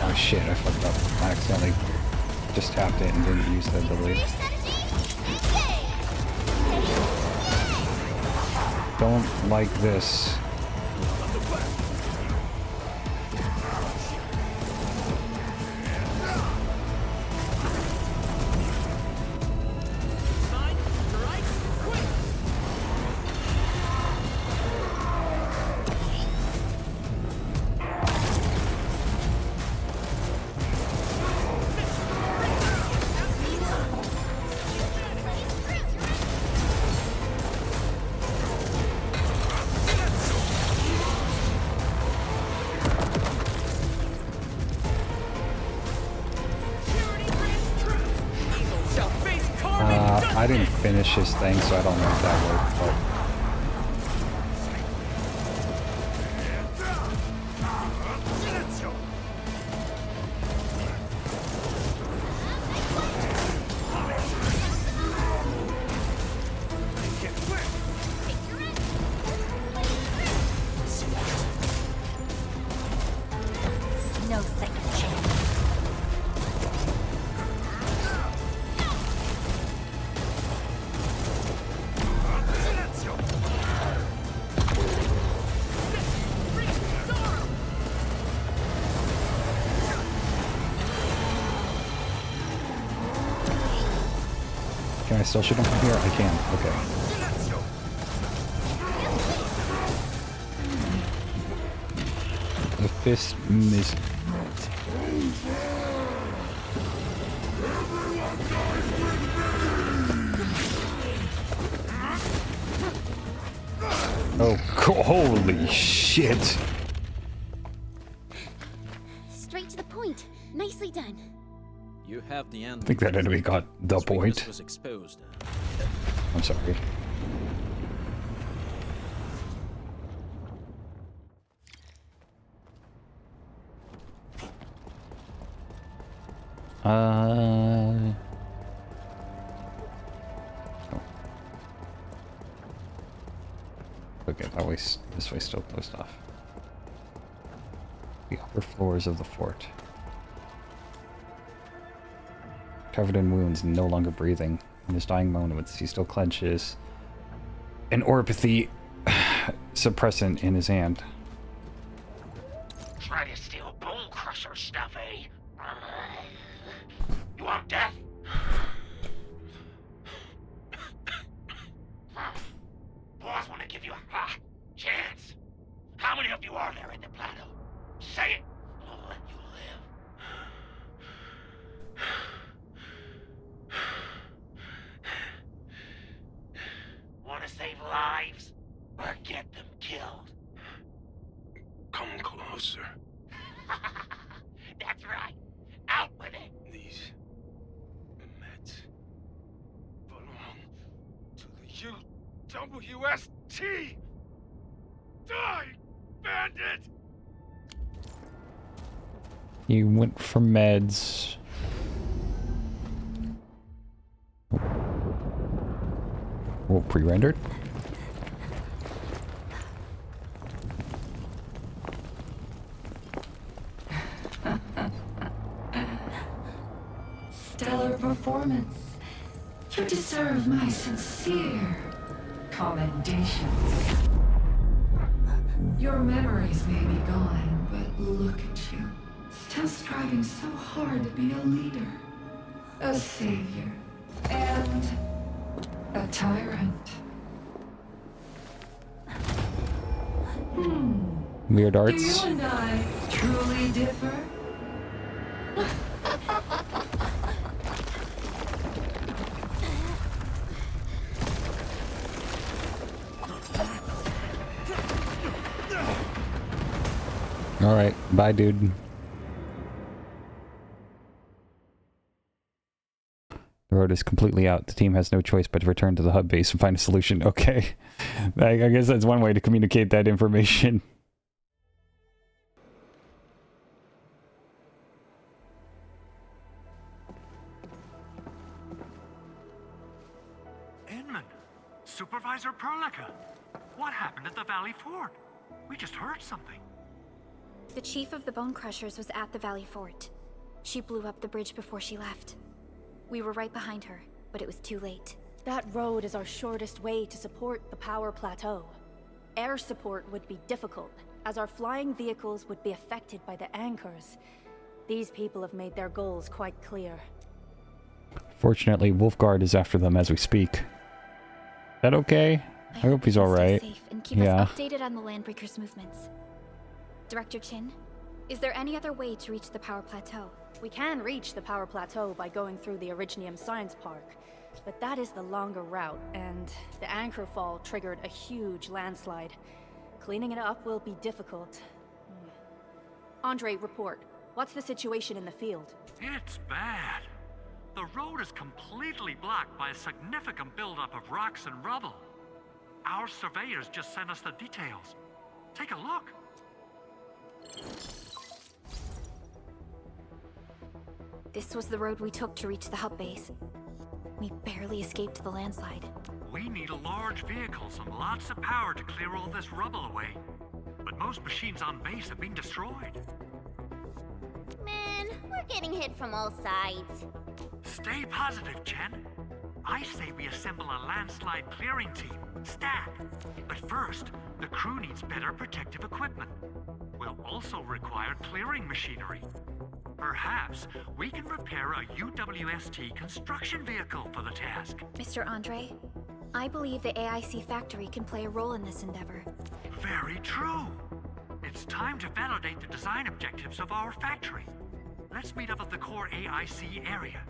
Oh shit, I fucked up. I accidentally just tapped it and didn't use the ability. Don't like this. I didn't finish his thing, so I don't know if that worked, but... No second chance. Can I still shoot him from here? I can. Okay. The fist miss. Oh, holy shit! Straight to the point. Nicely done. You have the end. I think that enemy got the point. Was exposed. I'm sorry. Oh. Okay, that way, this way still closed off. The upper floors of the fort. Covered in wounds and no longer breathing. In his dying moments, he still clenches an oripathy suppressant in his hand. Try to steal Bone Crusher stuff, eh? You want death? Boss want to give you a chance. How many of you are there in the plateau? Say it. I'll let you live. Want to save lives? Or get them killed? Come closer. That's right. Out with it. These meds belong to the UWST. Die, bandit! He went for meds. Oh, pre-rendered? Stellar performance. You deserve my sincere commendations. Your memories may be gone, but look at you. Still striving so hard to be a leader, a savior, and a tyrant. Weird Do arts. you and I truly differ? Alright, bye dude. The road is completely out. The team has no choice but to return to the hub base and find a solution. Okay. I guess that's one way to communicate that information. Inman, Supervisor Perlica, what happened at the Valley Fort? We just heard something. The chief of the Bone Crushers was at the Valley Fort. She blew up the bridge before she left. We were right behind her, but it was too late. That road is our shortest way to support the power plateau. Air support would be difficult, as our flying vehicles would be affected by the anchors. These people have made their goals quite clear. Fortunately, Wolfguard is after them as we speak. Is that okay? I hope he's alright. Stay safe and keep us updated on the Landbreakers' movements. Director Chin, is there any other way to reach the power plateau? We can reach the power plateau by going through the Originium Science Park, but that is the longer route, and the anchor fall triggered a huge landslide. Cleaning it up will be difficult. Andre, report. What's the situation in the field? It's bad. The road is completely blocked by a significant buildup of rocks and rubble. Our surveyors just sent us the details. Take a look. This was the road we took to reach the hub base. We barely escaped the landslide. We need large vehicles and lots of power to clear all this rubble away. But most machines on base have been destroyed. Man, we're getting hit from all sides. Stay positive, Chen. I say we assemble a landslide clearing team, stat. But first, the crew needs better protective equipment. We'll also require clearing machinery. Perhaps we can repair a UWST construction vehicle for the task. Mr. Andre, I believe the AIC factory can play a role in this endeavor. Very true. It's time to validate the design objectives of our factory. Let's meet up at the core AIC area.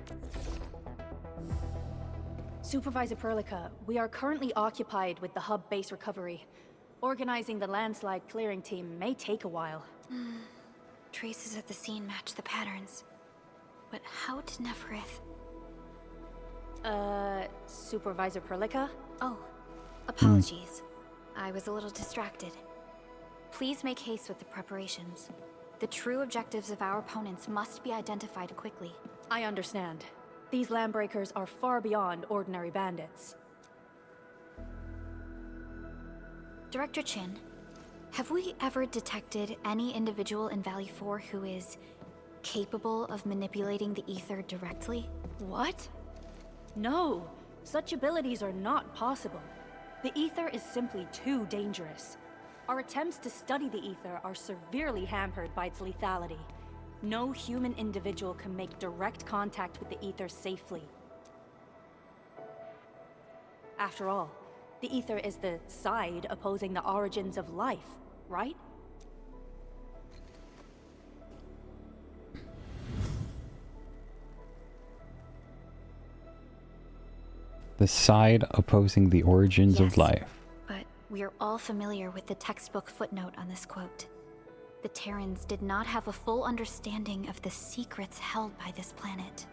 Supervisor Perlica, we are currently occupied with the hub base recovery. Organizing the landslide clearing team may take a while. Traces at the scene match the patterns. But how did Neferith... Supervisor Perlica? Oh, apologies. I was a little distracted. Please make haste with the preparations. The true objectives of our opponents must be identified quickly. I understand. These landbreakers are far beyond ordinary bandits. Director Chin, have we ever detected any individual in Valley 4 who is capable of manipulating the ether directly? What? No, such abilities are not possible. The ether is simply too dangerous. Our attempts to study the ether are severely hampered by its lethality. No human individual can make direct contact with the ether safely. After all, the ether is the side opposing the origins of life, right? The side opposing the origins of life. But we are all familiar with the textbook footnote on this quote. The Terrans did not have a full understanding of the secrets held by this planet.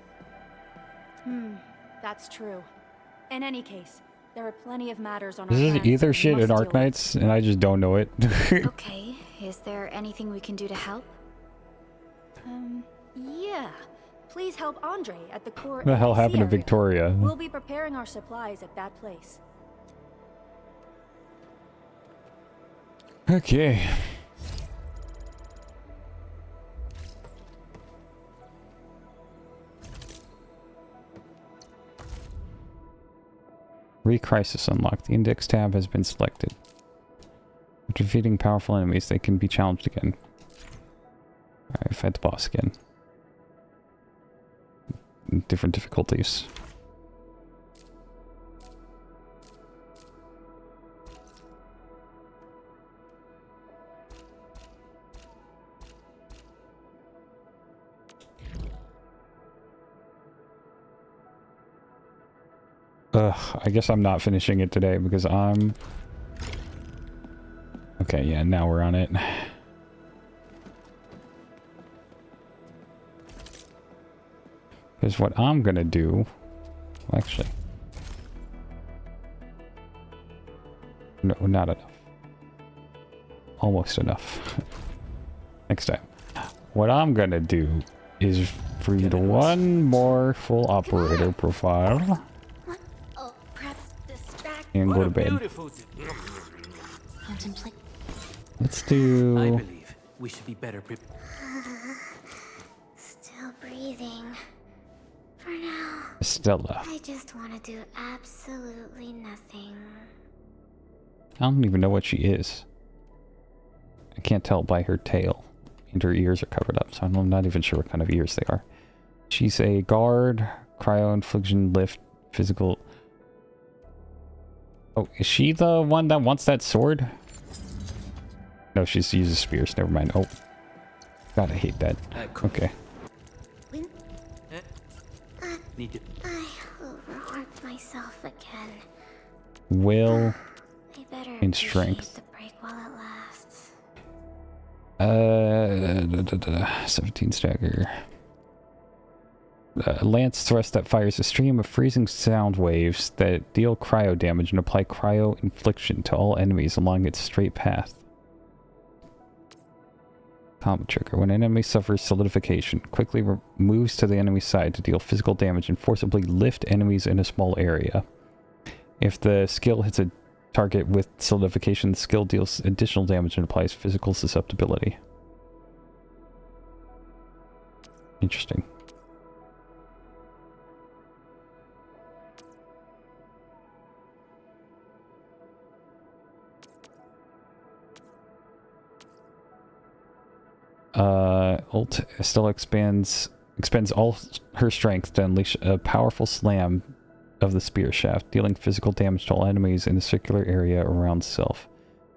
That's true. In any case, there are plenty of matters on This our is hands either that we shit in must deal with. Arknights, and I just don't know it. Okay, is there anything we can do to help? Yeah. Please help Andre at the core. What the hell AIC happened to area. Victoria? We'll be preparing our supplies at that place. Okay. Re-crisis unlocked. The index tab has been selected. After defeating powerful enemies, they can be challenged again. Alright, fight the boss again. Different difficulties. I guess I'm not finishing it today because I'm... Okay, yeah, now we're on it. Because what I'm gonna do... Well, actually... No, not enough. Almost enough. Next time. What I'm gonna do is read one more full operator profile. And go to bed. Contemplate. Let's do... I believe we should be better prepared. Still breathing. For now. Stella. I just want to do absolutely nothing. I don't even know what she is. I can't tell by her tail. And her ears are covered up, so I'm not even sure what kind of ears they are. She's a guard, cryo-infliction, lift, physical... Oh, is she the one that wants that sword? No, she uses spears. Never mind. Oh. God, I hate that. Okay. Need to... I overworked myself again. Will I better and strength. appreciate the break while it lasts. 17 stagger. lance thrust that fires a stream of freezing sound waves that deal cryo damage and apply cryo infliction to all enemies along its straight path. Combo trigger. When an enemy suffers solidification, quickly moves to the enemy's side to deal physical damage and forcibly lift enemies in a small area. If the skill hits a target with solidification, the skill deals additional damage and applies physical susceptibility. Interesting. Ult still expends all her strength to unleash a powerful slam of the spear shaft, dealing physical damage to all enemies in a circular area around self.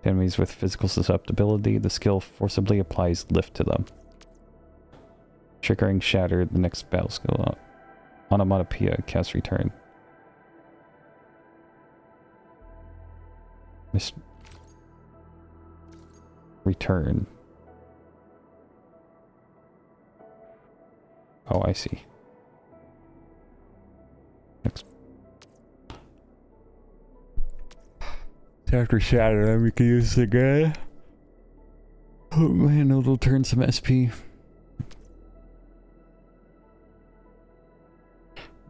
To enemies with physical susceptibility, the skill forcibly applies lift to them. Triggering Shatter, the next battle skill. Onomatopoeia, cast return. Return. Oh, I see. Next. After Shatter, then we can use the gun. Oh man, it'll turn some SP.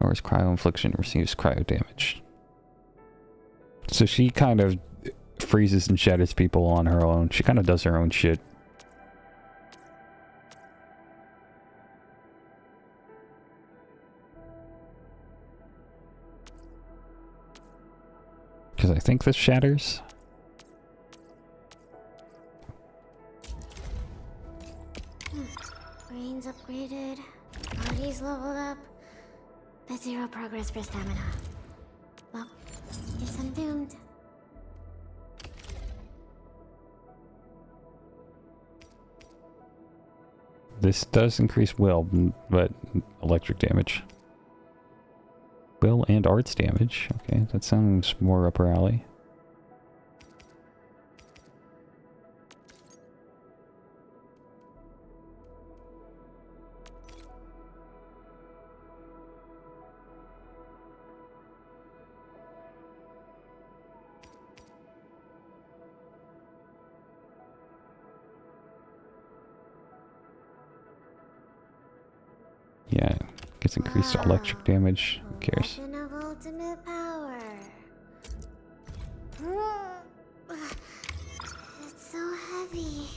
Or is cryo infliction, receives cryo damage. So she kind of freezes and shatters people on her own. She kind of does her own shit. Because I think this shatters. Brains upgraded, bodies leveled up, but zero progress for stamina. Well, guess I'm doomed. This does increase will, but electric damage. Will and arts damage. Okay, that sounds more up her alley. Yeah, gets increased electric damage. Who cares? Weapon of ultimate power. It's so heavy.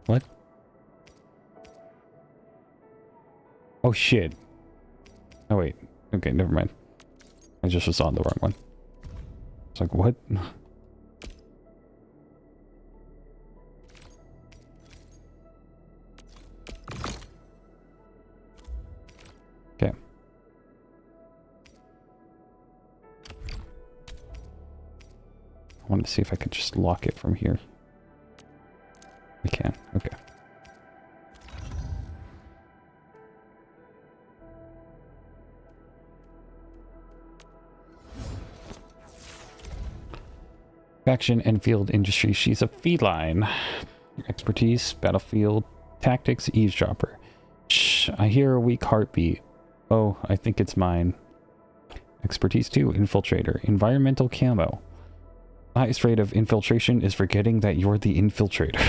What? Oh shit. Oh wait. Okay, never mind. I just was on the wrong one. It's like, what? Okay. I wanted to see if I could just lock it from here. I can. Okay. Faction, Endfield, Industry. She's a feline. Expertise, battlefield, tactics, eavesdropper. Shh, I hear a weak heartbeat. Oh, I think it's mine. Expertise 2, infiltrator. Environmental camo. The highest rate of infiltration is forgetting that you're the infiltrator.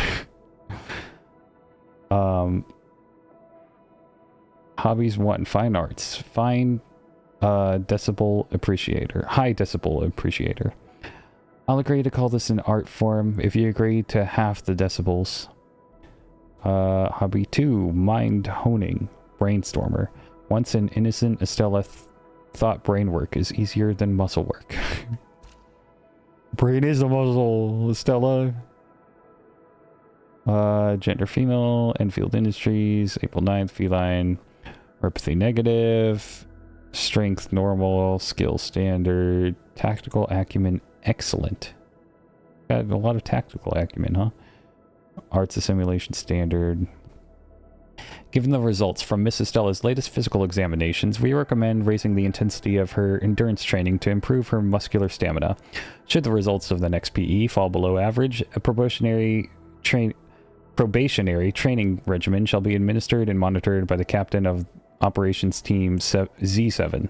Hobbies 1, fine arts. Fine decibel appreciator. High decibel appreciator. I'll agree to call this an art form if you agree to half the decibels. Hobby 2, mind honing. Brainstormer. Once an innocent Estella thought brain work is easier than muscle work. Brain is a muscle, Estella. Gender female. Enfield Industries. April 9th, feline. Empathy negative. Strength normal. Skill standard. Tactical acumen excellent. Got a lot of tactical acumen, huh? Arts of simulation standard. Given the results from Miss Estella's latest physical examinations, we recommend raising the intensity of her endurance training to improve her muscular stamina. Should the results of the next PE fall below average, a probationary training regimen shall be administered and monitored by the captain of Operations Team Z7.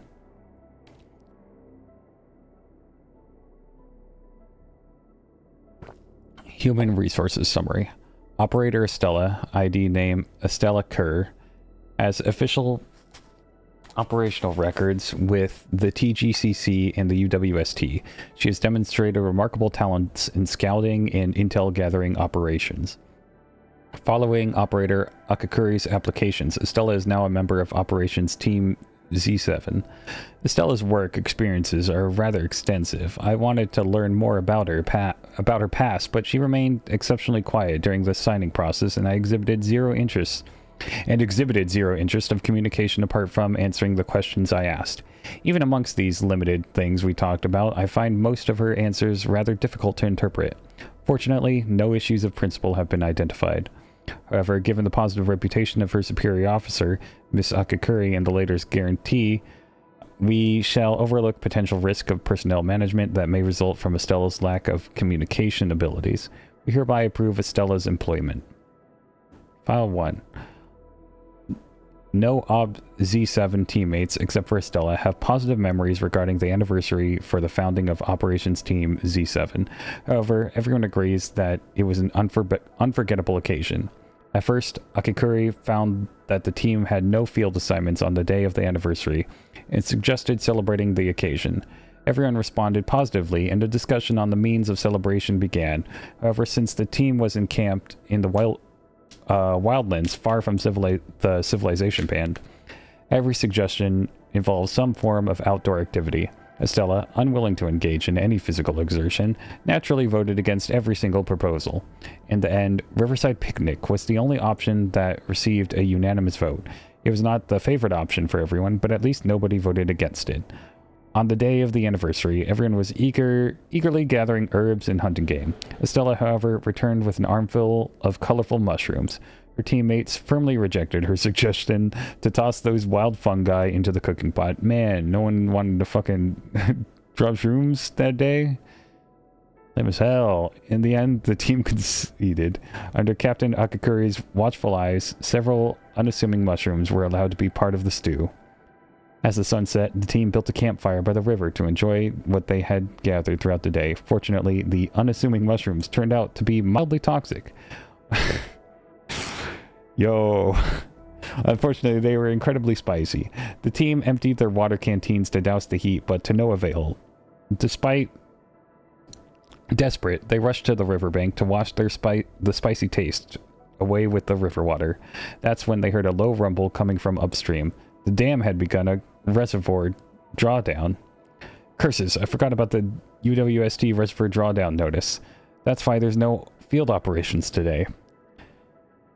Human Resources Summary. Operator Estella, ID name Estella Kerr, has official operational records with the TGCC and the UWST. She has demonstrated remarkable talents in scouting and intel gathering operations. Following Operator Akakuri's applications, Estella is now a member of Operations Team Z7. Estella's work experiences are rather extensive. I wanted to learn more about her past, but she remained exceptionally quiet during the signing process, and I exhibited zero interest of communication apart from answering the questions I asked. Even amongst these limited things we talked about, I find most of her answers rather difficult to interpret. Fortunately, no issues of principle have been identified. However, given the positive reputation of her superior officer, Miss Akakuri, and the latter's guarantee, we shall overlook potential risk of personnel management that may result from Estella's lack of communication abilities. We hereby approve Estella's employment. File 1. No Z7 teammates, except for Estella, have positive memories regarding the anniversary for the founding of Operations Team Z7. However, everyone agrees that it was an unforgettable occasion. At first, Akakuri found that the team had no field assignments on the day of the anniversary and suggested celebrating the occasion. Everyone responded positively, and a discussion on the means of celebration began. However, since the team was encamped in the wildlands far from the civilization band, every suggestion involves some form of outdoor activity. Estella, unwilling to engage in any physical exertion, naturally voted against every single proposal. In the end, Riverside Picnic was the only option that received a unanimous vote. It was not the favorite option for everyone, but at least nobody voted against it. On the day of the anniversary, everyone was eagerly gathering herbs and hunting game. Estella, however, returned with an armful of colorful mushrooms. Her teammates firmly rejected her suggestion to toss those wild fungi into the cooking pot. Man, no one wanted to fucking drop shrooms that day? Lame as hell. In the end, the team conceded. Under Captain Akakuri's watchful eyes, several unassuming mushrooms were allowed to be part of the stew. As the sun set, the team built a campfire by the river to enjoy what they had gathered throughout the day. Fortunately, the unassuming mushrooms turned out to be mildly toxic. Yo. Unfortunately, they were incredibly spicy. The team emptied their water canteens to douse the heat, but to no avail. Despite desperate, they rushed to the riverbank to wash the spicy taste away with the river water. That's when they heard a low rumble coming from upstream. The dam had begun a reservoir drawdown. Curses, I forgot about the UWST reservoir drawdown notice. That's why there's no field operations today.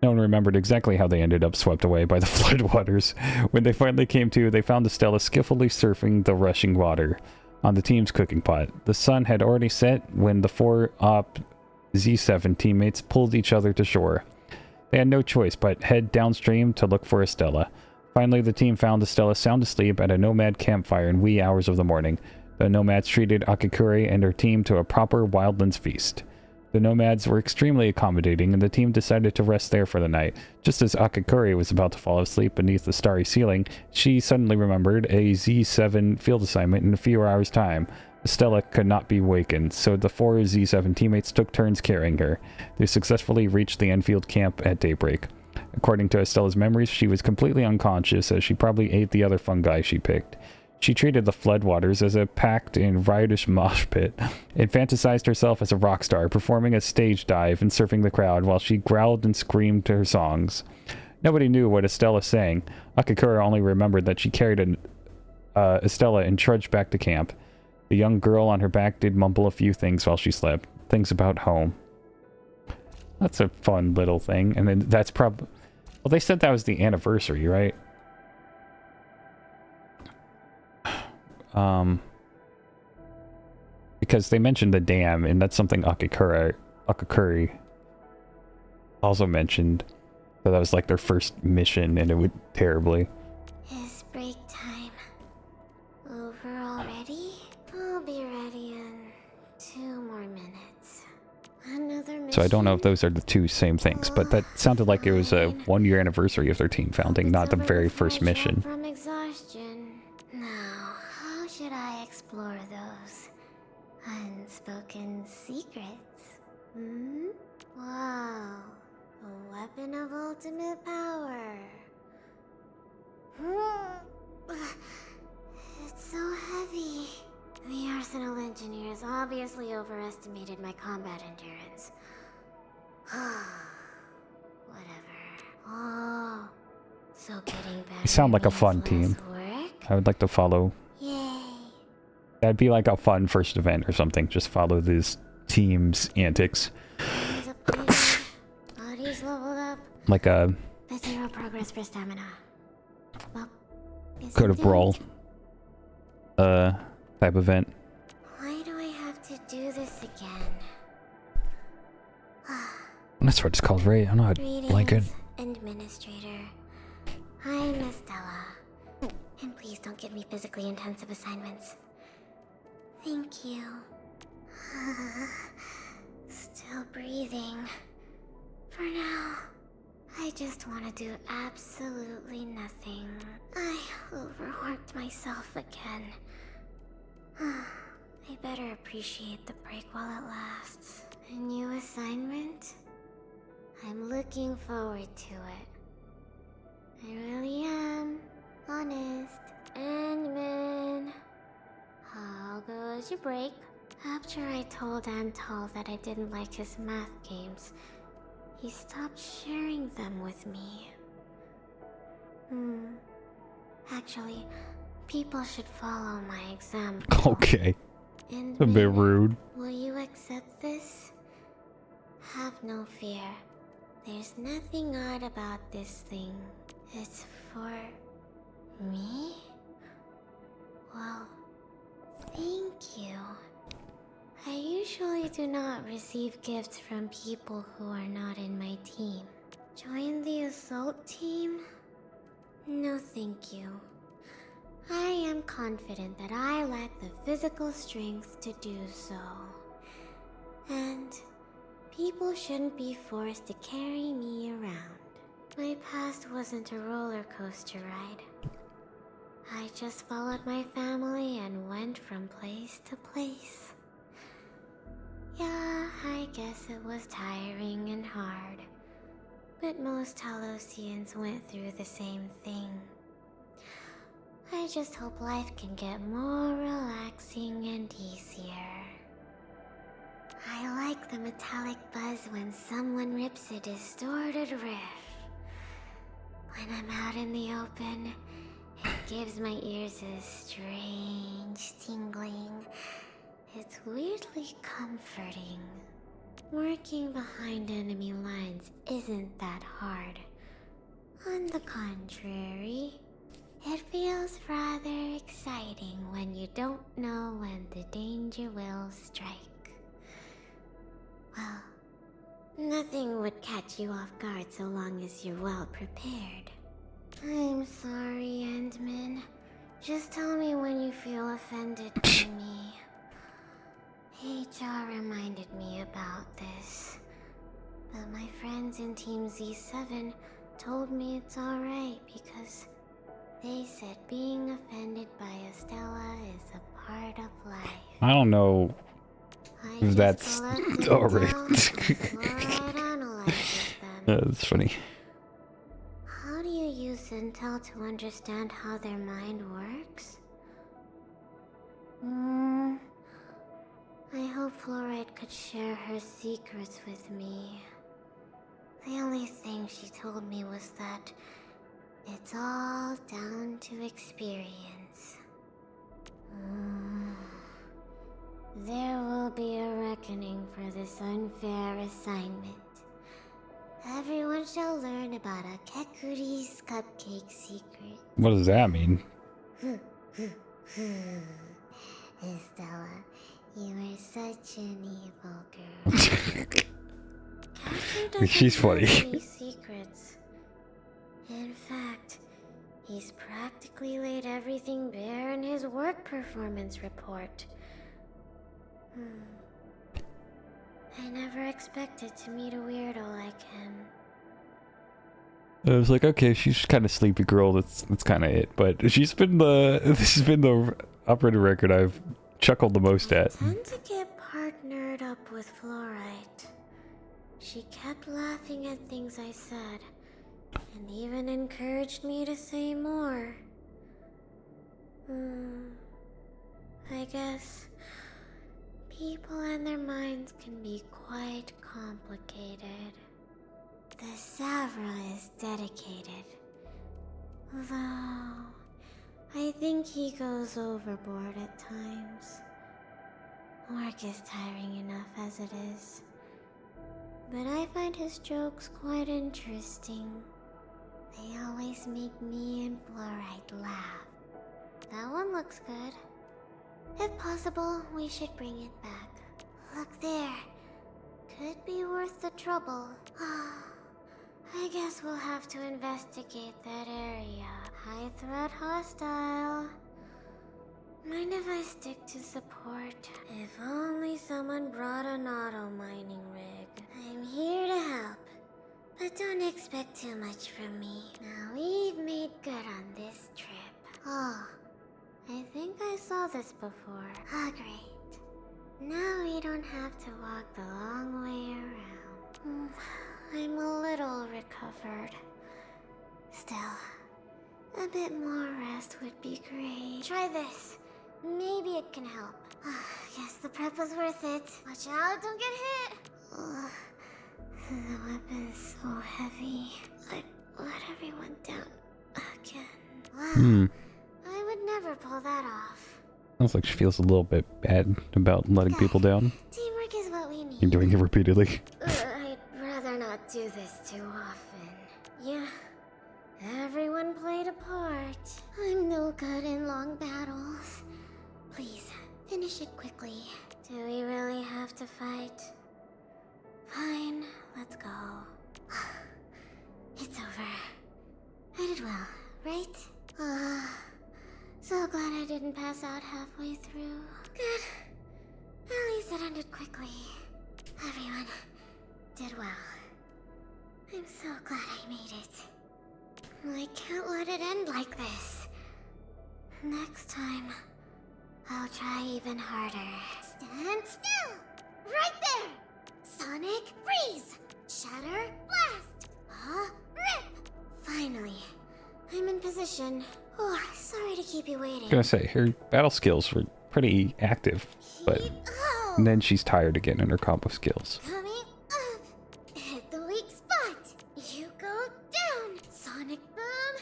No one remembered exactly how they ended up swept away by the floodwaters. When they finally came to, they found Estella skillfully surfing the rushing water on the team's cooking pot. The sun had already set when the four Z7 teammates pulled each other to shore. They had no choice but head downstream to look for Estella. Finally, the team found Estella sound asleep at a nomad campfire in wee hours of the morning. The nomads treated Akakuri and her team to a proper wildlands feast. The nomads were extremely accommodating, and the team decided to rest there for the night. Just as Akakuri was about to fall asleep beneath the starry ceiling, she suddenly remembered a Z7 field assignment in a few hours' time. Estella could not be wakened, so the four Z7 teammates took turns carrying her. They successfully reached the Endfield camp at daybreak. According to Estella's memories, she was completely unconscious as she probably ate the other fungi she picked. She treated the floodwaters as a packed and riotous mosh pit, and fantasized herself as a rock star, performing a stage dive and surfing the crowd while she growled and screamed to her songs. Nobody knew what Estella sang. Akakura only remembered that she carried Estella and trudged back to camp. The young girl on her back did mumble a few things while she slept. Things about home. That's a fun little thing. And then that's probably... Well, they said that was the anniversary, right? Because they mentioned the dam, and that's something Akakuri also mentioned. So that was like their first mission, and it went terribly. It's break time. Over already? I'll be ready in 2 more minutes. Another mission? So I don't know if those are the two same things, but that sounded like it was a 1-year anniversary of their team founding, not the very first mission. From exhaustion. Now, how should I explore those unspoken secrets? Hmm? Wow. A weapon of ultimate power. It's so heavy. The arsenal engineers obviously overestimated my combat endurance. Whatever. Oh, so getting better. They sound like a fun team. I would like to follow. Yay. That'd be like a fun first event or something. Just follow this team's antics. Body's leveled up. Like a But 0 progress for stamina. Well, Code of Brawl type event. Why do I have to do this again? That's what it's called, right? I'm not like it. Administrator. I'm Estella. And please don't give me physically intensive assignments. Thank you. Still breathing. For now, I just want to do absolutely nothing. I overworked myself again. I better appreciate the break while it lasts. A new assignment? I'm looking forward to it. I really am. Honest. Endman. How goes your break? After I told Antal that I didn't like his math games, he stopped sharing them with me. Actually, people should follow my example. Okay. A bit rude. Will you accept this? Have no fear. There's nothing odd about this thing. It's for me? Well, thank you. I usually do not receive gifts from people who are not in my team. Join the assault team? No, thank you. I am confident that I lack the physical strength to do so. And people shouldn't be forced to carry me around. My past wasn't a roller coaster ride. I just followed my family and went from place to place. Yeah, I guess it was tiring and hard. But most Talosians went through the same thing. I just hope life can get more relaxing and easier. I like the metallic buzz when someone rips a distorted riff. When I'm out in the open, it gives my ears a strange tingling. It's weirdly comforting. Working behind enemy lines isn't that hard. On the contrary, it feels rather exciting when you don't know when the danger will strike. Well, nothing would catch you off guard so long as you're well prepared. I'm sorry, Endman. Just tell me when you feel offended by me. HR reminded me about this, but my friends in Team Z7 told me it's alright because they said being offended by Estella is a part of life. I don't know if that's alright. That's funny. How do you use intel to understand how their mind works? I hope Fluoride could share her secrets with me. The only thing she told me was that it's all down to experience. There will be a reckoning for this unfair assignment. Everyone shall learn about a Kekuri's cupcake secret. What does that mean? Estella, you are such an evil girl. She's funny. Any secrets, basically laid everything bare in his work performance report. I never expected to meet a weirdo like him. I was like, okay, she's kind of sleepy girl. That's kind of it. But this has been the operator record I've chuckled the most at. I tend to get partnered up with Fluorite. She kept laughing at things I said, and even encouraged me to say more. I guess people and their minds can be quite complicated. The Savra is dedicated, though I think he goes overboard at times. Work is tiring enough as it is, but I find his jokes quite interesting. They always make me and Fluorite laugh. That one looks good. If possible, we should bring it back. Look there. Could be worth the trouble. I guess we'll have to investigate that area. High threat hostile. Mind if I stick to support? If only someone brought an auto mining rig. I'm here to help, but don't expect too much from me. Now we've made good on this trip. Oh, I think I saw this before. Ah, great. Now we don't have to walk the long way around. I'm a little recovered. Still, a bit more rest would be great. Try this. Maybe it can help. Guess the prep was worth it. Watch out, don't get hit! The weapon's so heavy. I let everyone down again. Wow. I would never pull that off. Sounds like she feels a little bit bad about letting people down. Teamwork is what we need. You're doing it repeatedly. I'd rather not do this too often. Yeah, everyone played a part. I'm no good in long battles. Please, finish it quickly. Do we really have to fight? Fine, let's go. It's over. I did well, right? So glad I didn't pass out halfway through. Good. At least it ended quickly. Everyone did well. I'm so glad I made it. I can't let it end like this. Next time, I'll try even harder. Stand still! Right there! Sonic freeze! Shatter blast! Rip! Finally, I'm in position. Oh, sorry to keep you waiting. I was gonna say, her battle skills were pretty active, but and then she's tired again in her combo skills. Coming up! Hit the weak spot! You go down! Sonic boom!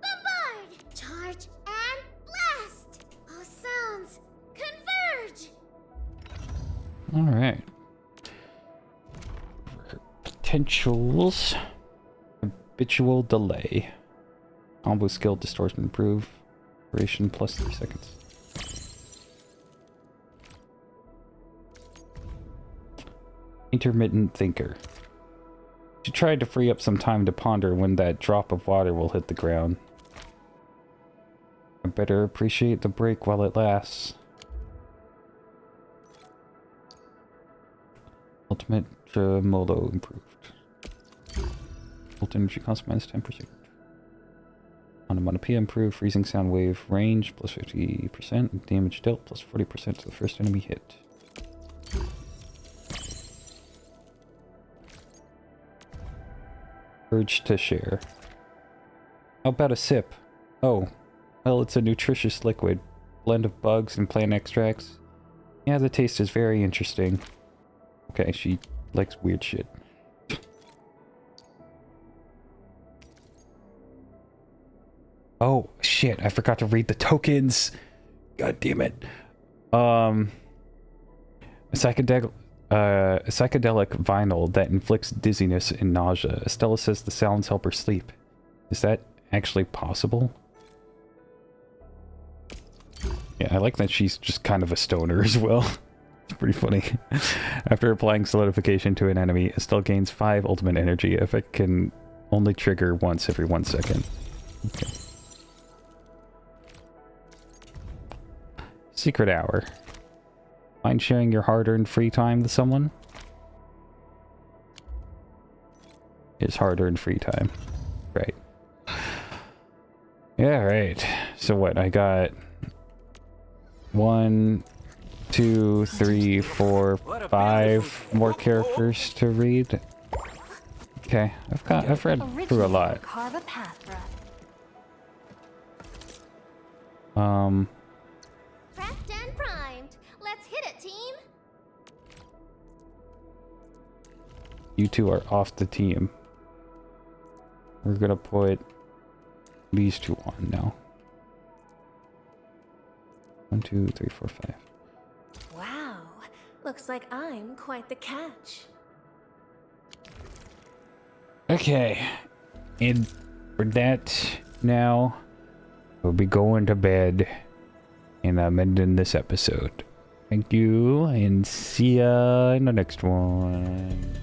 Bombard! Charge and blast! All sounds converge! Alright. Potentials. Habitual delay. Combo skill distortion improve. Duration plus 3 seconds. Intermittent thinker. She tried to free up some time to ponder when that drop of water will hit the ground. I better appreciate the break while it lasts. Ultimate Tremolo improved. Ult energy cost minus 10%. Onomatopoeia improved. Freezing sound wave range plus 50%. Damage dealt plus 40% to the first enemy hit. Urge to share. How about a sip? Oh, well, it's a nutritious liquid. Blend of bugs and plant extracts. Yeah, the taste is very interesting. Okay, she likes weird shit. Oh, shit, I forgot to read the tokens. God damn it. A psychedelic vinyl that inflicts dizziness and nausea. Estella says the sounds help her sleep. Is that actually possible? Yeah, I like that she's just kind of a stoner as well. It's pretty funny. After applying solidification to an enemy, Estelle gains 5 ultimate energy. Effect can only trigger once every 1 second. Okay. Secret hour. Mind sharing your hard-earned free time to someone? It's hard-earned free time. Right. Yeah, right. So what? I got 1, 2, 3, 4, 5 more characters to read. Okay, I've read through a lot. Carve a path for us. Prepped and primed. Let's hit it, team. You two are off the team. We're gonna put these two on now. 1, 2, 3, 4, 5. Wow, looks like I'm quite the catch. Okay, and for that now, we'll be going to bed, and I'm ending this episode. Thank you, and see ya in the next one.